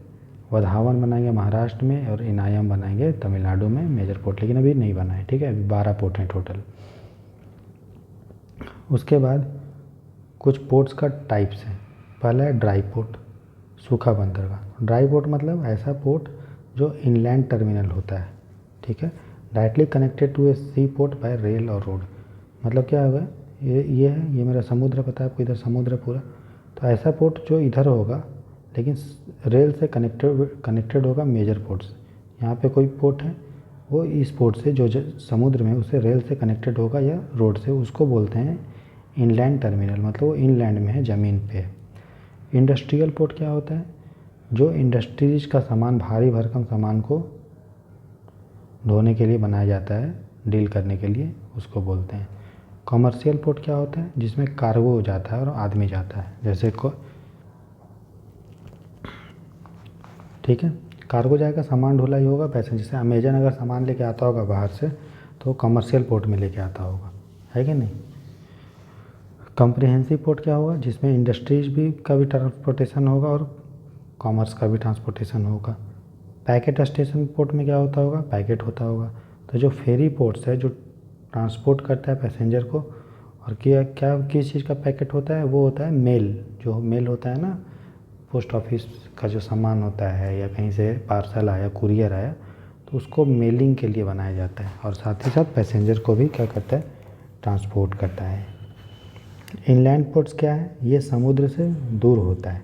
वधावन बनाएंगे महाराष्ट्र में, और इनायम बनाएंगे तमिलनाडु में मेजर पोर्ट, लेकिन अभी नहीं बना है। ठीक है, अभी 12 पोर्ट हैं टोटल। उसके बाद कुछ पोर्ट्स का टाइप्स हैं। पहला है ड्राई पोर्ट, सूखा बंदरगाह। ड्राई पोर्ट मतलब ऐसा पोर्ट जो इनलैंड टर्मिनल होता है। ठीक है, directly connected to a sea port by rail और रोड। मतलब क्या होगा, ये मेरा समुद्र, पता है आपको, इधर समुद्र है पूरा। तो ऐसा पोर्ट जो इधर होगा लेकिन रेल से कनेक्टेड होगा मेजर पोर्ट से। यहाँ पे कोई पोर्ट है वो इस पोर्ट से जो समुद्र में, उससे रेल से कनेक्टेड होगा या रोड से, उसको बोलते हैं इनलैंड टर्मिनल, मतलब वो इनलैंड में है, ज़मीन पे है। इंडस्ट्रियल पोर्ट क्या होता है, जो इंडस्ट्रीज का सामान, भारी भरकम सामान को ढोने के लिए बनाया जाता है, डील करने के लिए, उसको बोलते हैं। कॉमर्शियल पोर्ट क्या होता है, जिसमें कार्गो जाता है और आदमी जाता है, जैसे ठीक है, कार्गो जाएगा, सामान ढुलाई ही होगा, पैसेंजर। जैसे अमेजन अगर सामान लेके आता होगा बाहर से तो कमर्शियल पोर्ट में लेके आता होगा, है कि नहीं। कम्प्रिहेंसिव पोर्ट क्या होगा, जिसमें इंडस्ट्रीज भी का भी ट्रांसपोर्टेशन होगा और कॉमर्स का भी ट्रांसपोर्टेशन होगा। पैकेट स्टेशन पोर्ट में क्या होता होगा, पैकेट होता होगा। तो जो फेरी पोर्ट्स है, जो ट्रांसपोर्ट करता है पैसेंजर को, और क्या क्या किस चीज़ का पैकेट होता है, वो होता है मेल। जो मेल होता है ना, पोस्ट ऑफिस का जो सामान होता है, या कहीं से पार्सल आया, कुरियर आया, तो उसको मेलिंग के लिए बनाया जाता है, और साथ ही साथ पैसेंजर को भी क्या करता है, ट्रांसपोर्ट करता है। इनलैंड पोर्ट्स क्या है, ये समुद्र से दूर होता है।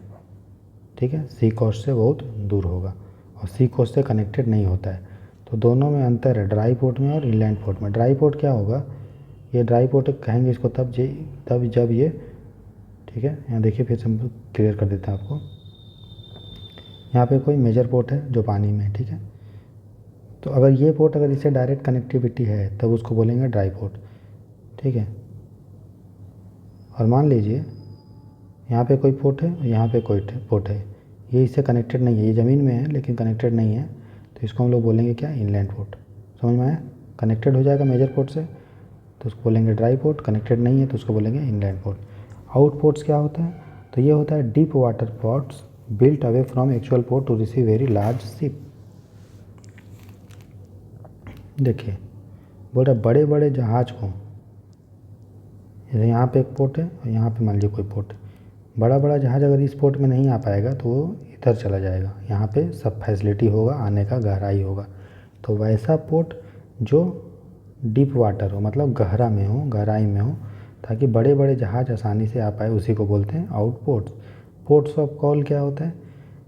ठीक है, सी कोस्ट से बहुत दूर होगा, और सी कोस्ट से कनेक्टेड नहीं होता है। तो दोनों में अंतर है, ड्राई पोर्ट में और इनलैंड पोर्ट में। ड्राई पोर्ट क्या होगा, ये ड्राई पोर्ट कहेंगे इसको तब जब ये, ठीक है, यहाँ देखिए फिर से हम क्लियर कर देते हैं आपको। यहाँ पे कोई मेजर पोर्ट है जो पानी में है, ठीक है, तो अगर ये पोर्ट, अगर इससे डायरेक्ट कनेक्टिविटी है तब उसको बोलेंगे ड्राई पोर्ट। ठीक है, और मान लीजिए यहाँ पे कोई पोर्ट है और यहाँ पे कोई पोर्ट है, ये इससे कनेक्टेड नहीं है, ये ज़मीन में है लेकिन कनेक्टेड नहीं है, तो इसको हम लोग बोलेंगे क्या, इनलैंड पोर्ट। समझ में आया, कनेक्टेड हो जाएगा मेजर पोर्ट से तो उसको बोलेंगे ड्राई पोर्ट, कनेक्टेड नहीं है तो उसको बोलेंगे इनलैंड पोर्ट। आउट पोर्ट्स क्या होता है, तो ये होता है deep water ports built away from actual port to receive very large ship. देखिए बोल रहा बड़े बड़े जहाज को, जैसे यहाँ पे एक पोर्ट है और यहाँ पे मान लीजिए कोई पोर्ट है, बड़ा बड़ा जहाज अगर इस पोर्ट में नहीं आ पाएगा तो वो इधर चला जाएगा, यहाँ पे सब फैसिलिटी होगा, आने का गहराई होगा। तो वैसा पोर्ट जो डीप वाटर हो, मतलब गहरा में हो, गहराई में हो, ताकि बड़े बड़े जहाज आसानी से आ पाए, उसी को बोलते हैं out ports. Ports of call क्या होता है,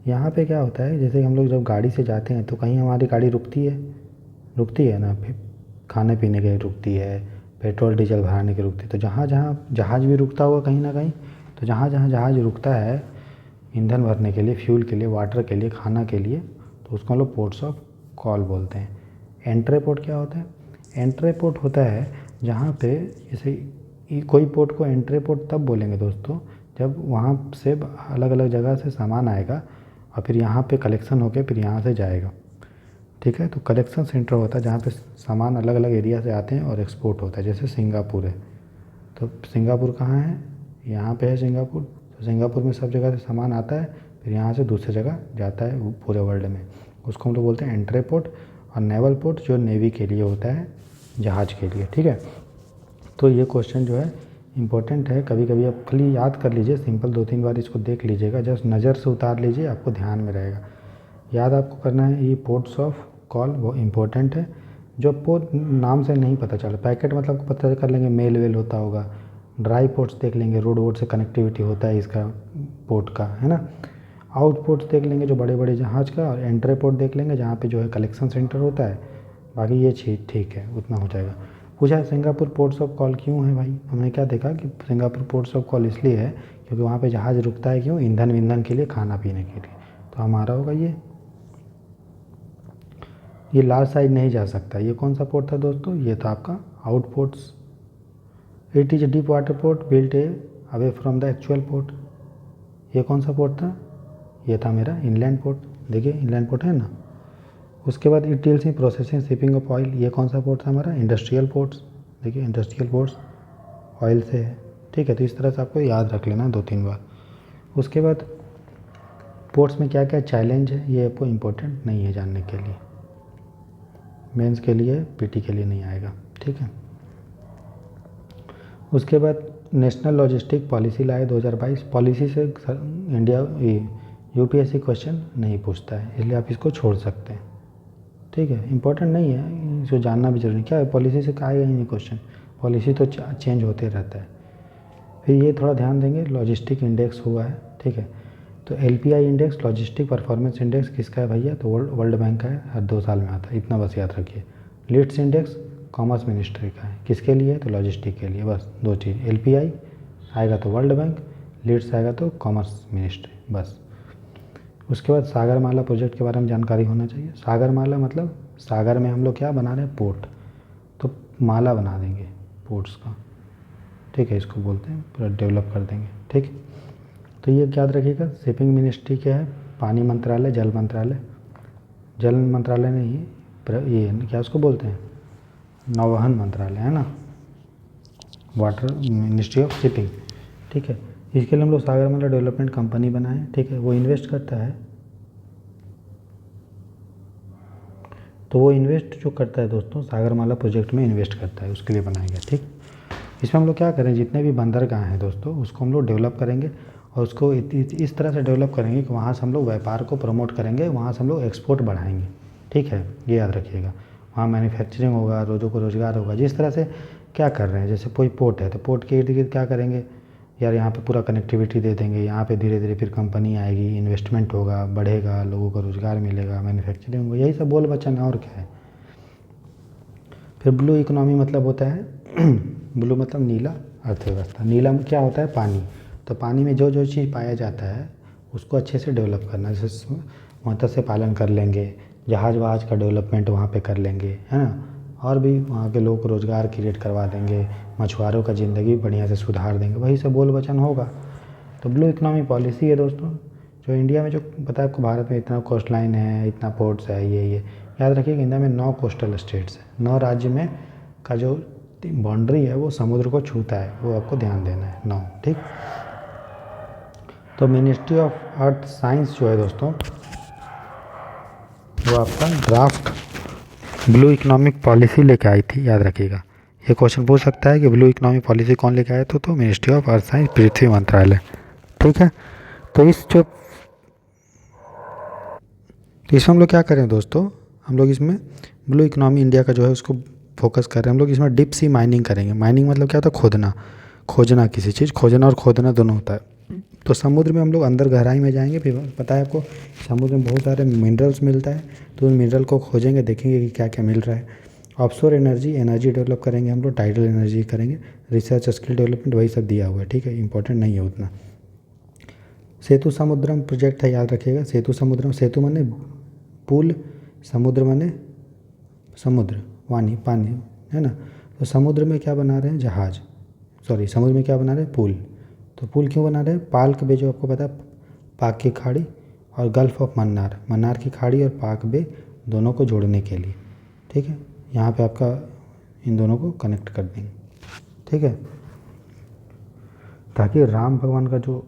यहाँ पे क्या होता है, जैसे हम लोग जब गाड़ी से जाते हैं तो कहीं हमारी गाड़ी रुकती है ना, फिर खाने पीने के लिए रुकती है, पेट्रोल डीजल भराने के रुकती है। तो जहाँ जहाँ जहाज़ भी रुकता होगा कहीं ना कहीं, तो जहाँ जहाँ जहाज़ रुकता है ईंधन भरने के लिए, फ्यूल के लिए, वाटर के लिए, खाना के लिए, तो उसको हम लोग पोर्ट्स ऑफ कॉल बोलते हैं। एंट्री पोर्ट क्या होता है, एंट्री पोर्ट होता है जहाँ पे, जैसे कोई पोर्ट को एंट्री पोर्ट तब बोलेंगे दोस्तों जब वहाँ से अलग अलग जगह से सामान आएगा और फिर यहाँ पे कलेक्शन होके फिर यहाँ से जाएगा। ठीक है, तो कलेक्शन सेंटर होता है जहाँ पे सामान अलग अलग एरिया से आते हैं और एक्सपोर्ट होता है। जैसे सिंगापुर है, तो सिंगापुर कहाँ है, यहाँ पे है सिंगापुर, तो सिंगापुर में सब जगह से सामान आता है, फिर यहाँ से दूसरी जगह जाता है पूरे वर्ल्ड में, उसको हम लोग बोलते हैं एंट्री पोर्ट। और नेवल पोर्ट जो नेवी के लिए होता है, जहाज़ के लिए। ठीक है, तो ये क्वेश्चन जो है इम्पोर्टेंट है, कभी कभी आप खाली याद कर लीजिए, सिंपल 2-3 बार इसको देख लीजिएगा, जस्ट नज़र से उतार लीजिए, आपको ध्यान में रहेगा। याद आपको करना है, ये पोर्ट्स ऑफ कॉल वो इम्पोर्टेंट है, जो पोर्ट नाम से नहीं पता चला, पैकेट मतलब पता कर लेंगे मेल वेल होता होगा, ड्राई पोर्ट्स देख लेंगे, रोड वोड से कनेक्टिविटी होता है इसका पोर्ट का, है ना। आउट पोर्ट्स देख लेंगे जो बड़े बड़े जहाज़ का, और एंट्री पोर्ट देख लेंगे जहाँ पे जो है कलेक्शन सेंटर होता है। बाकी ये चीज़ ठीक है, उतना हो जाएगा। पूछा है सिंगापुर पोर्ट्स ऑफ कॉल क्यों है भाई, हमने क्या देखा कि सिंगापुर पोर्ट्स ऑफ कॉल इसलिए है क्योंकि वहाँ पे जहाज़ रुकता है, क्यों, ईंधन वींधन के लिए, खाना पीने के लिए। तो हमारा होगा ये लार्ज साइज नहीं जा सकता। ये कौन सा पोर्ट था दोस्तों, ये था आपका out ports. It is deep water port built away from the actual port. ये कौन सा पोर्ट था, ये था मेरा इनलैंड पोर्ट। देखिए इनलैंड पोर्ट है ना। उसके बाद it deals in processing shipping of oil. ये कौन सा पोर्ट था हमारा, इंडस्ट्रियल पोर्ट्स। देखिए इंडस्ट्रियल पोर्ट्स ऑयल से है, ठीक है। तो इस तरह से आपको याद रख लेना 2-3 बार। उसके बाद पोर्ट्स में क्या क्या चैलेंज है, ये आपको इम्पोर्टेंट नहीं है जानने के लिए, मेंस के लिए, पीटी के लिए नहीं आएगा, ठीक है। उसके बाद नेशनल लॉजिस्टिक पॉलिसी लाए 2022। पॉलिसी से इंडिया यूपीएससी क्वेश्चन नहीं पूछता है, इसलिए आप इसको छोड़ सकते हैं, ठीक है। इंपॉर्टेंट नहीं है, इसको जानना भी जरूरी। क्या है, पॉलिसी से आएगा ही नहीं क्वेश्चन, पॉलिसी तो चेंज होते रहता है। फिर ये थोड़ा ध्यान देंगे, लॉजिस्टिक इंडेक्स हुआ है, ठीक है। तो LPI index, logistic performance index किसका है भैया, तो वर्ल्ड बैंक का है, हर 2 साल में आता है, इतना बस याद रखिए। लीड्स इंडेक्स कॉमर्स मिनिस्ट्री का है, किसके लिए, तो लॉजिस्टिक के लिए, बस 2 चीज़। एलपीआई आएगा तो वर्ल्ड बैंक, लीड्स आएगा तो कॉमर्स मिनिस्ट्री, बस। उसके बाद सागरमाला प्रोजेक्ट के बारे में जानकारी होना चाहिए। सागरमाला मतलब सागर में हम लोग क्या बना रहे हैं, पोर्ट, तो माला बना देंगे पोर्ट्स का, ठीक है, इसको बोलते हैं, पूरा डेवलप कर देंगे, ठीक। तो ये याद रखिएगा। शिपिंग मिनिस्ट्री क्या है, पानी मंत्रालय, जल मंत्रालय, जल मंत्रालय नहीं, ये क्या उसको बोलते हैं, नौवहन मंत्रालय, है ना, वाटर मिनिस्ट्री ऑफ शिपिंग, ठीक है। इसके लिए हम लोग सागरमाला डेवलपमेंट कंपनी बनाए, ठीक है। वो इन्वेस्ट करता है, तो वो इन्वेस्ट जो करता है दोस्तों, सागरमाला प्रोजेक्ट में इन्वेस्ट करता है, उसके लिए बनाएंगे, ठीक। इसमें हम लोग क्या करें, जितने भी बंदरगाह हैं दोस्तों, उसको हम लोग डेवलप करेंगे, और उसको इस तरह से डेवलप करेंगे कि वहाँ से हम लोग व्यापार को प्रमोट करेंगे, वहाँ से हम लोग एक्सपोर्ट बढ़ाएंगे, ठीक है, ये याद रखिएगा। वहाँ मैन्युफैक्चरिंग होगा, रोज़ों को रोज़गार होगा। जिस तरह से क्या कर रहे हैं, जैसे कोई पोर्ट है तो पोर्ट के इर्द गिर्द क्या करेंगे यार, यहाँ पे पूरा कनेक्टिविटी दे देंगे, यहाँ पे धीरे धीरे फिर कंपनी आएगी, इन्वेस्टमेंट होगा, बढ़ेगा, लोगों को रोज़गार मिलेगा, मैन्युफैक्चरिंग होगा, यही सब बोल बचन है, और क्या है। फिर ब्लू इकोनॉमी मतलब होता है ब्लू मतलब नीला अर्थव्यवस्था। नीला में क्या होता है, पानी। तो पानी में जो जो चीज़ पाया जाता है उसको अच्छे से डेवलप करना, जैसे मत्स्य पालन कर लेंगे, जहाज वहाज का डेवलपमेंट वहाँ पे कर लेंगे, है ना, और भी वहाँ के लोगों को रोज़गार क्रिएट करवा देंगे, मछुआरों का ज़िंदगी बढ़िया से सुधार देंगे, वही सब बोल वचन होगा। तो ब्लू इकोनॉमी पॉलिसी है दोस्तों, जो इंडिया में, जो पता है आपको, भारत में इतना कोस्ट लाइन है, इतना पोर्ट्स है, ये याद रखिए, इंडिया में 9 कोस्टल स्टेट्स है, 9 राज्य में का जो बाउंड्री है वो समुद्र को छूता है, वो आपको ध्यान देना है, 9, ठीक। तो मिनिस्ट्री ऑफ अर्थ साइंस जो है दोस्तों, वो आपका ड्राफ्ट ब्लू इकोनॉमिक पॉलिसी लेके आई थी, याद रखिएगा। ये क्वेश्चन पूछ सकता है कि ब्लू इकोनॉमिक पॉलिसी कौन लेके आया, तो मिनिस्ट्री ऑफ अर्थ साइंस, पृथ्वी मंत्रालय, ठीक है। तो इसमें हम लोग क्या करें दोस्तों, हम लोग इसमें ब्लू इकोनॉमी इंडिया का जो है उसको फोकस कर रहे हैं हम लोग। इसमें डीप सी माइनिंग करेंगे। माइनिंग मतलब क्या होता है, खोदना, खोजना, किसी चीज़ खोजना और खोदना दोनों होता है। तो समुद्र में हम लोग अंदर गहराई में जाएंगे, फिर पता है आपको समुद्र में बहुत सारे मिनरल्स मिलता है, तो उन मिनरल को खोजेंगे, देखेंगे कि क्या क्या मिल रहा है। ऑफशोर एनर्जी डेवलप करेंगे हम लोग, टाइडल एनर्जी करेंगे, रिसर्च स्किल डेवलपमेंट, वही सब दिया हुआ है, ठीक है, इंपॉर्टेंट नहीं है उतना। सेतु समुद्रम प्रोजेक्ट है, याद रखिएगा। सेतु समुद्रम, सेतु माने पुल, समुद्र माने समुद्र, पानी, है ना। तो समुद्र में क्या बना रहे हैं, जहाज, सॉरी, समुद्र में क्या बना रहे हैं, पुल। तो पुल क्यों बना रहे हैं, पाक बे, जो आपको पता है, पाक की खाड़ी और गल्फ ऑफ मन्नार, मन्नार की खाड़ी और पाक बे, दोनों को जोड़ने के लिए, ठीक है। यहाँ पे आपका इन दोनों को कनेक्ट कर देंगे, ठीक है, ताकि राम भगवान का जो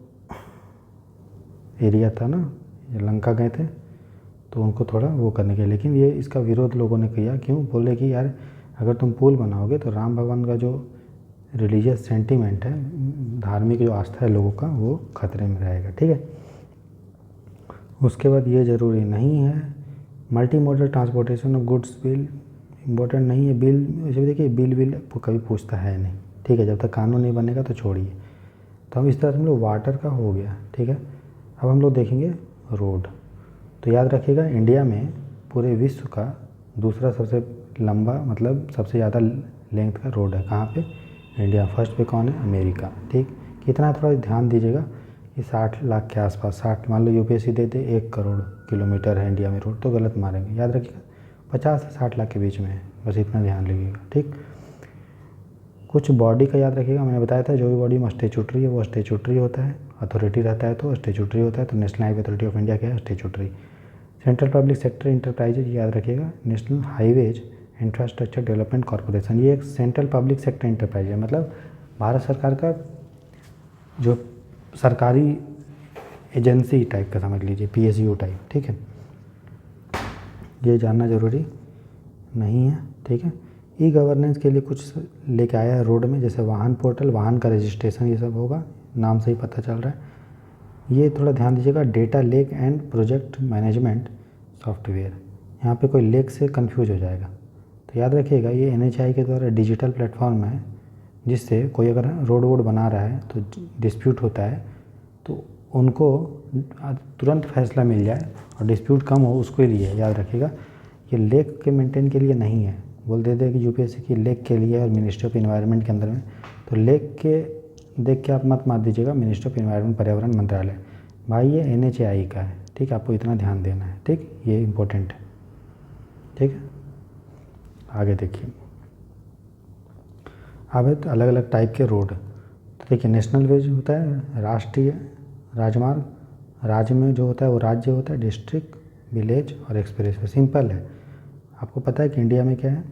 एरिया था ना, ये लंका गए थे, तो उनको थोड़ा वो करने के लिए। लेकिन ये इसका विरोध लोगों ने किया, क्यों, बोले कि यार अगर तुम पुल बनाओगे तो राम भगवान का जो रिलीजियस सेंटीमेंट है, धार्मिक जो आस्था है लोगों का, वो खतरे में रहेगा, ठीक है। उसके बाद ये ज़रूरी नहीं है, multi modal transportation of goods will important नहीं है। बिल जैसे देखिए बिल कभी पूछता है नहीं, ठीक है, जब तक कानून नहीं बनेगा तो छोड़िए। तो हम इस तरह से हम लोग वाटर का हो गया, ठीक है। अब हम लोग देखेंगे रोड। तो याद रखिएगा इंडिया में पूरे विश्व का दूसरा सबसे लंबा मतलब सबसे ज़्यादा लेंथ का रोड है कहाँ पे? इंडिया। फर्स्ट पे कौन है? अमेरिका, ठीक। कितना थोड़ा ध्यान दीजिएगा कि 60 लाख के आसपास, 60 मान लो यूपीएससी दे दे 1 करोड़ किलोमीटर है इंडिया में रोड, तो गलत मारेंगे। याद रखिएगा 50 से 60 लाख के बीच में है, बस इतना ध्यान रखिएगा, ठीक। कुछ बॉडी का याद रखिएगा, मैंने बताया था जो भी बॉडी में स्टैट्यूटरी है वो स्टैट्यूटरी होता है, अथॉरिटी रहता है तो स्टैट्यूटरी होता है। तो national highway authority of India क्या है? Statutory. Central public sector enterprises याद रखिएगा, national highways infrastructure development corporation, ये एक सेंट्रल पब्लिक सेक्टर इंटरप्राइज है, मतलब भारत सरकार का जो सरकारी एजेंसी टाइप का समझ लीजिए, पीएसयू टाइप, ठीक है। ये जानना ज़रूरी नहीं है, ठीक है। ई गवर्नेंस के लिए कुछ लेके आया है रोड में, जैसे वाहन पोर्टल, वाहन का रजिस्ट्रेशन, ये सब होगा, नाम से ही पता चल रहा है। ये थोड़ा ध्यान दीजिएगा, data lake and project management software, यहाँ पे कोई लेक से कंफ्यूज हो जाएगा। तो याद रखिएगा ये एनएचएआई के द्वारा डिजिटल प्लेटफॉर्म है, जिससे कोई अगर रोड वोड बना रहा है तो डिस्प्यूट होता है तो उनको तुरंत फैसला मिल जाए और डिस्प्यूट कम हो, उसके लिए याद रखिएगा। ये लेक के मेंटेन के लिए नहीं है, बोल देते कि यूपीएससी की लेक के लिए और मिनिस्ट्री ऑफ इन्वायरमेंट के अंदर में, तो लेक के देख के आप मत मार दीजिएगा मिनिस्ट्री ऑफ इन्वायरमेंट पर्यावरण मंत्रालय, भाई ये एनएचएआई का है, ठीक है। आपको इतना ध्यान देना है, ठीक, ये इम्पोर्टेंट है, ठीक है। आगे देखिए, अब है अलग अलग टाइप के रोड। तो देखिए नेशनल वेज होता है, राष्ट्रीय राजमार्ग, राज्य में जो होता है वो राज्य होता है, डिस्ट्रिक्ट, विलेज और एक्सप्रेस वे। सिंपल है, आपको पता है कि इंडिया में क्या है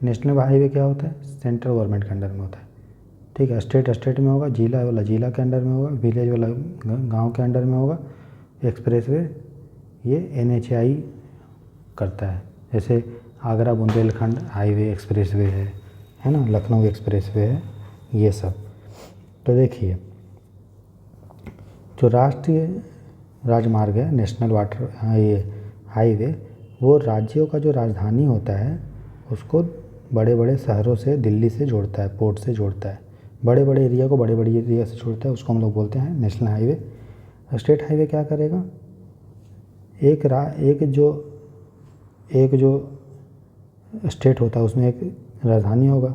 नेशनल हाईवे क्या होता है? सेंट्रल गवर्नमेंट के अंडर में होता है, ठीक है। स्टेट में होगा, जिला वाला जिला के अंडर में होगा, विलेज वाला गांव के अंडर में होगा, एक्सप्रेस वे ये एनएचएआई करता है। जैसे Agra Bundelkhand highway express way है ना, लखनऊ एक्सप्रेस वे है, ये सब। तो देखिए जो राष्ट्रीय राजमार्ग है, नेशनल वाटर ये हाईवे, वो राज्यों का जो राजधानी होता है उसको बड़े बड़े शहरों से, दिल्ली से जोड़ता है, पोर्ट से जोड़ता है, बड़े बड़े एरिया को बड़े बड़े एरिया से जोड़ता है, उसको हम लोग बोलते हैं नेशनल हाईवे। स्टेट हाईवे क्या करेगा? एक जो स्टेट होता है उसमें एक राजधानी होगा,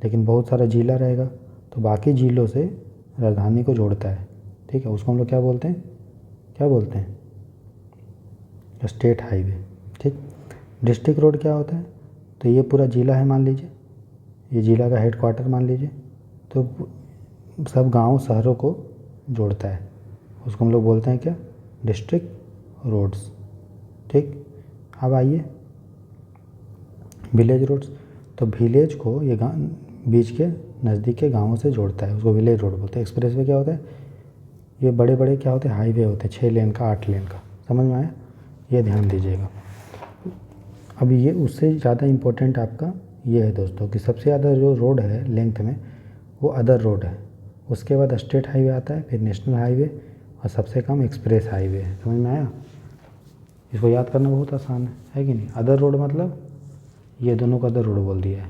लेकिन बहुत सारा जिला रहेगा, तो बाकी जिलों से राजधानी को जोड़ता है, ठीक है। उसको हम लोग क्या बोलते हैं? स्टेट हाईवे, ठीक। डिस्ट्रिक्ट रोड क्या होता है? तो ये पूरा जिला है मान लीजिए, ये जिला का हेडक्वार्टर मान लीजिए, तो सब गांव शहरों को जोड़ता है, उसको हम लोग बोलते हैं क्या? डिस्ट्रिक्ट रोड्स, ठीक। अब आइए विलेज रोड्स। तो विलेज को ये बीच के नज़दीक के गाँवों से जोड़ता है, उसको विलेज रोड बोलते हैं। एक्सप्रेस वे क्या होता है? ये बड़े बड़े क्या होते हैं? हाईवे होते हैं, 6 लेन का, 8 लेन का, समझ में आया? ये ध्यान दीजिएगा। अब ये उससे ज़्यादा इम्पोर्टेंट आपका ये है दोस्तों कि सबसे ज़्यादा जो रोड है लेंथ में वो अदर रोड है, उसके बाद स्टेट हाईवे आता है, फिर नेशनल हाईवे और सबसे कम एक्सप्रेस हाईवे है। समझ में आया? इसको याद करना बहुत आसान है कि नहीं? अदर रोड मतलब ये दोनों का अदर रोड बोल दिया है,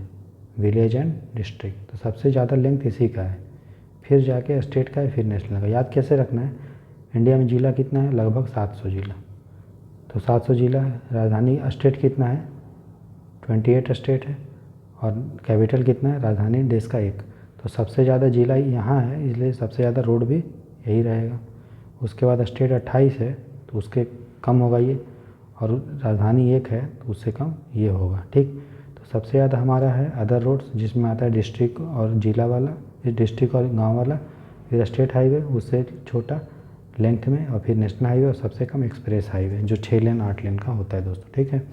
विलेज एंड डिस्ट्रिक्ट। तो सबसे ज़्यादा लेंथ इसी का है, फिर जाके स्टेट का है, फिर नेशनल का। याद कैसे रखना है? इंडिया में जिला कितना है? लगभग 700 जिला। तो 700 जिला है। राजधानी स्टेट कितना है? 28 स्टेट है। और कैपिटल कितना है? राजधानी देश का एक। तो सबसे ज़्यादा जिला यहाँ है, इसलिए सबसे ज़्यादा रोड भी यही रहेगा। उसके बाद स्टेट 28 है तो उसके कम होगा ये, और राजधानी एक है तो उससे कम ये होगा, ठीक। तो सबसे ज़्यादा हमारा है अदर रोड्स, जिसमें आता है डिस्ट्रिक्ट और जिला वाला, डिस्ट्रिक्ट और गांव वाला, फिर स्टेट हाईवे उससे छोटा लेंथ में, और फिर नेशनल हाईवे, और सबसे कम एक्सप्रेस हाईवे जो 6 लेन 8 लेन का होता है दोस्तों, ठीक है।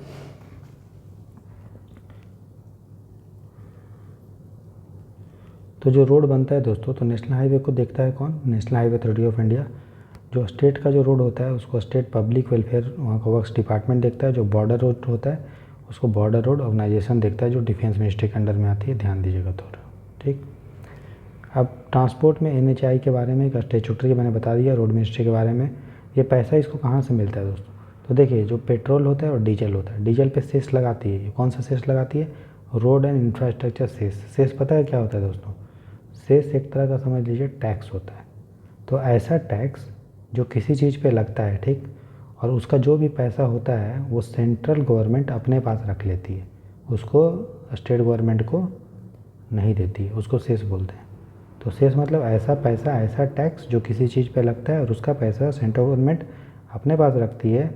तो जो रोड बनता है दोस्तों, तो नेशनल हाईवे को देखता है कौन? National highway authority of India. जो स्टेट का जो रोड होता है उसको स्टेट पब्लिक वेलफेयर वहाँ का वर्क्स डिपार्टमेंट देखता है। जो बॉर्डर रोड होता है उसको बॉर्डर रोड ऑर्गेनाइजेशन देखता है, जो डिफेंस मिनिस्ट्री के अंडर में आती है, ध्यान दीजिएगा थोड़ा, ठीक। अब ट्रांसपोर्ट में एनएचएआई के बारे में, एक स्टैट्यूटरी मैंने बता दिया, रोड मिनिस्ट्री के बारे में। ये पैसा इसको कहाँ से मिलता है दोस्तों? तो देखिए जो पेट्रोल होता है और डीजल होता है, डीजल पे सेस लगाती है, कौन सा सेस लगाती है? Road and infrastructure cess. Cess पता है क्या होता है दोस्तों? सेस एक तरह का समझ लीजिए टैक्स होता है। तो ऐसा टैक्स जो किसी चीज़ पे लगता है, ठीक, और उसका जो भी पैसा होता है वो सेंट्रल गवर्नमेंट अपने पास रख लेती है, उसको स्टेट गवर्नमेंट को नहीं देती है, उसको सेस बोलते हैं। तो सेस मतलब ऐसा पैसा, ऐसा टैक्स जो किसी चीज़ पे लगता है और उसका पैसा सेंट्रल गवर्नमेंट अपने पास रखती है,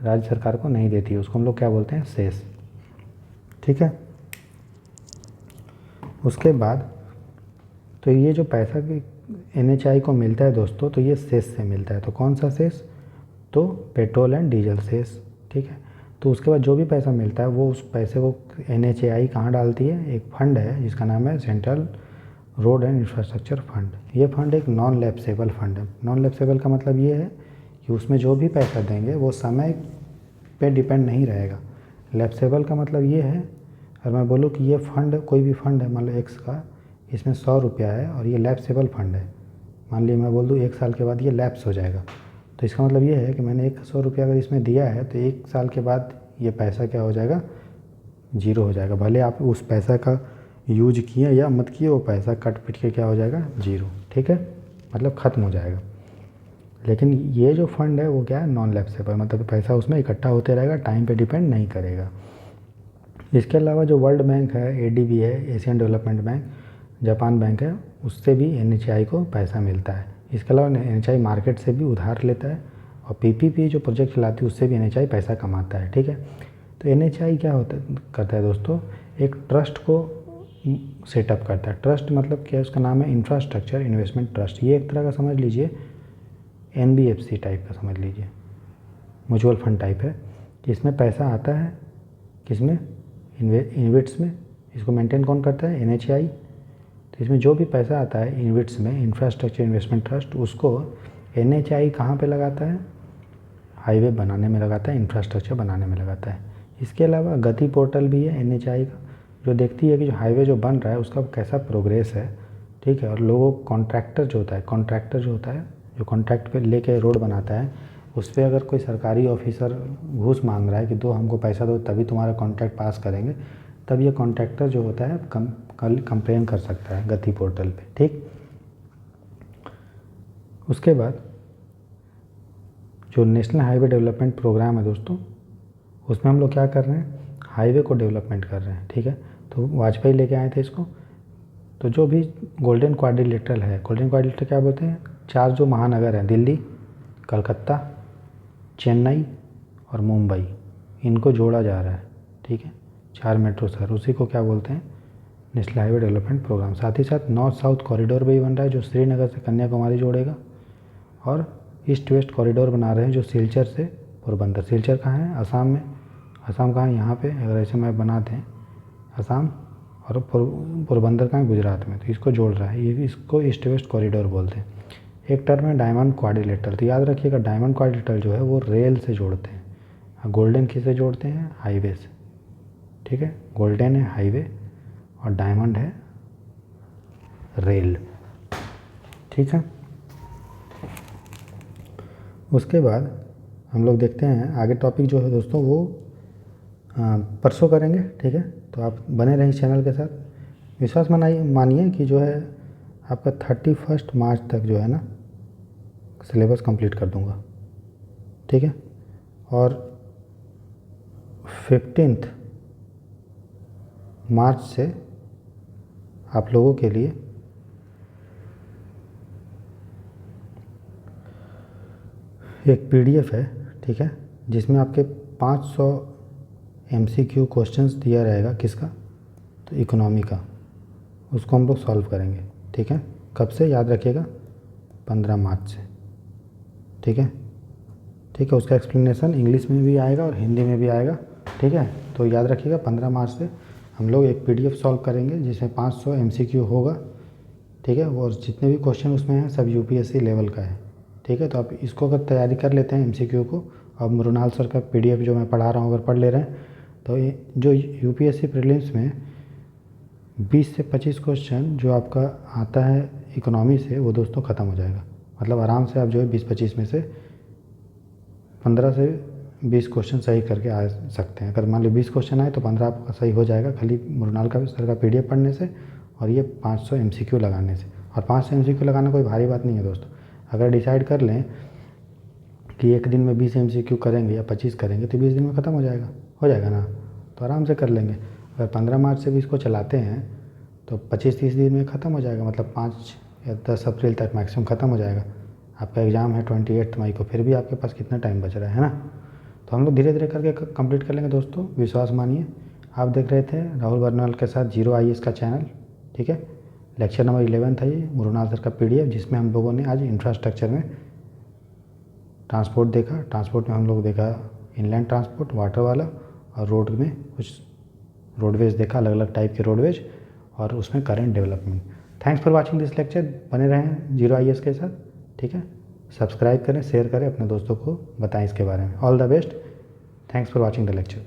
राज्य सरकार को नहीं देती है, उसको हम लोग क्या बोलते हैं? सेस। ठीक है। उसके बाद तो ये जो पैसा NHI को मिलता है दोस्तों, तो ये सेस से मिलता है। तो कौन सा सेस? तो पेट्रोल एंड डीजल सेस। ठीक है। तो उसके बाद जो भी पैसा मिलता है वो उस पैसे को NHAI कहाँ डालती है? एक फंड है जिसका नाम है central road and infrastructure fund. ये फंड एक नॉन लैप्सेबल फंड है। नॉन लैप्सेबल का मतलब ये है कि उसमें जो भी पैसा देंगे वो समय पे डिपेंड नहीं रहेगा। लैप्सेबल का मतलब ये है, अगर मैं बोलूँ कि ये फंड, कोई भी फंड है, मान लो एक्स का, इसमें 100 रुपया है और ये लैप्सेबल फंड है, मान लीजिए मैं बोल दूँ 1 साल के बाद ये लैप्स हो जाएगा, तो इसका मतलब ये है कि मैंने 100 रुपया अगर इसमें दिया है तो 1 साल के बाद ये पैसा क्या हो जाएगा? जीरो हो जाएगा। भले आप उस पैसा का यूज किए या मत किए, वो पैसा कट पिट के क्या हो जाएगा? जीरो। ठीक है, मतलब ख़त्म हो जाएगा। लेकिन ये जो फंड है वो क्या है? नॉन लैप्सेबल, मतलब पैसा उसमें इकट्ठा होते रहेगा, टाइम पे डिपेंड नहीं करेगा। इसके अलावा जो वर्ल्ड बैंक है, ADB है, Asian development bank, Japan bank है, उससे भी NHI को पैसा मिलता है। इसके अलावा NHI मार्केट से भी उधार लेता है और PPP जो प्रोजेक्ट चलाती है उससे भी NHI पैसा कमाता है। ठीक है। तो NHI क्या करता है दोस्तों? एक ट्रस्ट को सेटअप करता है। ट्रस्ट मतलब क्या है? उसका नाम है इंफ्रास्ट्रक्चर इन्वेस्टमेंट ट्रस्ट। ये एक तरह का समझ लीजिए NBFC टाइप का समझ लीजिए, म्यूचुअल फंड टाइप है, कि इसमें पैसा आता है, किसमें? इन्वेट्स में। इसको मेंटेन कौन करता है? NHI। तो इसमें जो भी पैसा आता है इन्वेट्स में, इंफ्रास्ट्रक्चर इन्वेस्टमेंट ट्रस्ट, उसको NHI कहाँ पे लगाता है? हाईवे बनाने में लगाता है, इंफ्रास्ट्रक्चर बनाने में लगाता है। इसके अलावा गति पोर्टल भी है NHI का, जो देखती है कि जो हाईवे जो बन रहा है उसका कैसा प्रोग्रेस है। ठीक है। और लोगों कॉन्ट्रैक्टर जो होता है, जो कॉन्ट्रैक्ट पे लेके रोड बनाता है, उस पर अगर कोई सरकारी ऑफिसर घूस मांग रहा है कि दो हमको पैसा दो तभी तुम्हारा कॉन्ट्रैक्ट पास करेंगे, तब ये कॉन्ट्रैक्टर जो होता है कंप्लेन कर सकता है गति पोर्टल पे। ठीक। उसके बाद जो नेशनल हाईवे डेवलपमेंट प्रोग्राम है दोस्तों, उसमें हम लोग क्या कर रहे हैं? हाईवे को डेवलपमेंट कर रहे हैं। ठीक है। तो वाजपेयी लेके आए थे इसको। तो जो भी गोल्डन क्वाड्रिलेटरल है, गोल्डन क्वाड्रिलेटरल क्या बोलते हैं? 4 जो महानगर हैं, दिल्ली, कलकत्ता, चेन्नई और मुंबई, इनको जोड़ा जा रहा है। ठीक है। 4 मेट्रो शहर, उसी को क्या बोलते हैं? National highway development programme. साथ ही साथ नॉर्थ साउथ कॉरिडोर भी बन रहा है जो श्रीनगर से कन्याकुमारी जोड़ेगा, और ईस्ट वेस्ट कॉरिडोर बना रहे हैं जो सिलचर से पोरबंदर। सिलचर कहाँ है? असम में। असम कहाँ है? यहाँ पे अगर ऐसे मैप बनाते हैं, असम, और पोरबंदर कहाँ है? गुजरात में। तो इसको जोड़ रहा है, ये इसको ईस्ट वेस्ट कॉरिडोर बोलते हैं। एक टर्म है डायमंड क्वाड्रिलेटरल। तो याद रखिएगा, डायमंड क्वाड्रिलेटरल जो है वो रेल से जोड़ते हैं, गोल्डन किससे जोड़ते हैं? हाईवे से। ठीक है। गोल्डन है हाईवे और डायमंड है रेल। ठीक है। उसके बाद हम लोग देखते हैं आगे टॉपिक जो है दोस्तों वो परसों करेंगे। ठीक है। तो आप बने रहें इस चैनल के साथ। विश्वास मानिए कि जो है आपका 31 मार्च तक जो है ना सिलेबस कंप्लीट कर दूंगा। ठीक है। और 15 मार्च से आप लोगों के लिए एक PDF है। ठीक है। जिसमें आपके 500 MCQ क्वेश्चंस दिया रहेगा। किसका? तो इकोनॉमी का। उसको हम लोग सॉल्व करेंगे। ठीक है। कब से? याद रखिएगा, 15 मार्च से। ठीक है। ठीक है। उसका एक्सप्लेनेशन इंग्लिश में भी आएगा और हिंदी में भी आएगा। ठीक है। तो याद रखिएगा 15 मार्च से हम लोग एक PDF सॉल्व करेंगे जिसमें 500 MCQ होगा। ठीक है। और जितने भी क्वेश्चन उसमें हैं सब UPSC लेवल का है। ठीक है। तो आप इसको अगर तैयारी कर लेते हैं MCQ को, और मृणाल सर का PDF जो मैं पढ़ा रहा हूँ अगर पढ़ ले रहे हैं, तो जो UPSC प्रीलिम्स में 20 से 25 क्वेश्चन जो आपका आता है इकोनॉमी से, वो दोस्तों ख़त्म हो जाएगा। मतलब आराम से आप जो है 20-25 में से 15 से 20 क्वेश्चन सही करके आ सकते हैं। अगर मान लो 20 क्वेश्चन आए तो 15 आपका सही हो जाएगा खाली मृणाल का सर का PDF पढ़ने से और ये 500 MCQ लगाने से। और 500 MCQ लगाना कोई भारी बात नहीं है दोस्तों। अगर डिसाइड कर लें कि एक दिन में 20 MCQ करेंगे या 25 करेंगे तो 20 दिन में ख़त्म हो जाएगा ना, तो आराम से कर लेंगे। अगर 15 मार्च से भी इसको चलाते हैं तो 25-30 दिन में ख़त्म हो जाएगा, मतलब 5 या 10 अप्रैल तक मैक्सिमम ख़त्म हो जाएगा। आपका एग्ज़ाम है 28 मई को, फिर भी आपके पास कितना टाइम बच रहा है ना। तो हम लोग धीरे धीरे करके कंप्लीट कर लेंगे दोस्तों, विश्वास मानिए। आप देख रहे थे राहुल बर्नवाल के साथ जीरो IAS का चैनल, ठीक है। लेक्चर नंबर 11 था ये मृणाल सर का PDF, जिसमें हम लोगों ने आज इंफ्रास्ट्रक्चर में ट्रांसपोर्ट देखा। ट्रांसपोर्ट में हम लोग देखा इनलैंड ट्रांसपोर्ट, वाटर वाला, और रोड में कुछ रोडवेज देखा, अलग अलग टाइप के रोडवेज, और उसमें current development. Thanks for watching this lecture. बने रहें जीरो IAS के साथ, ठीक है। सब्सक्राइब करें, शेयर करें, अपने दोस्तों को बताएं इसके बारे में। All the best. Thanks for watching the lecture.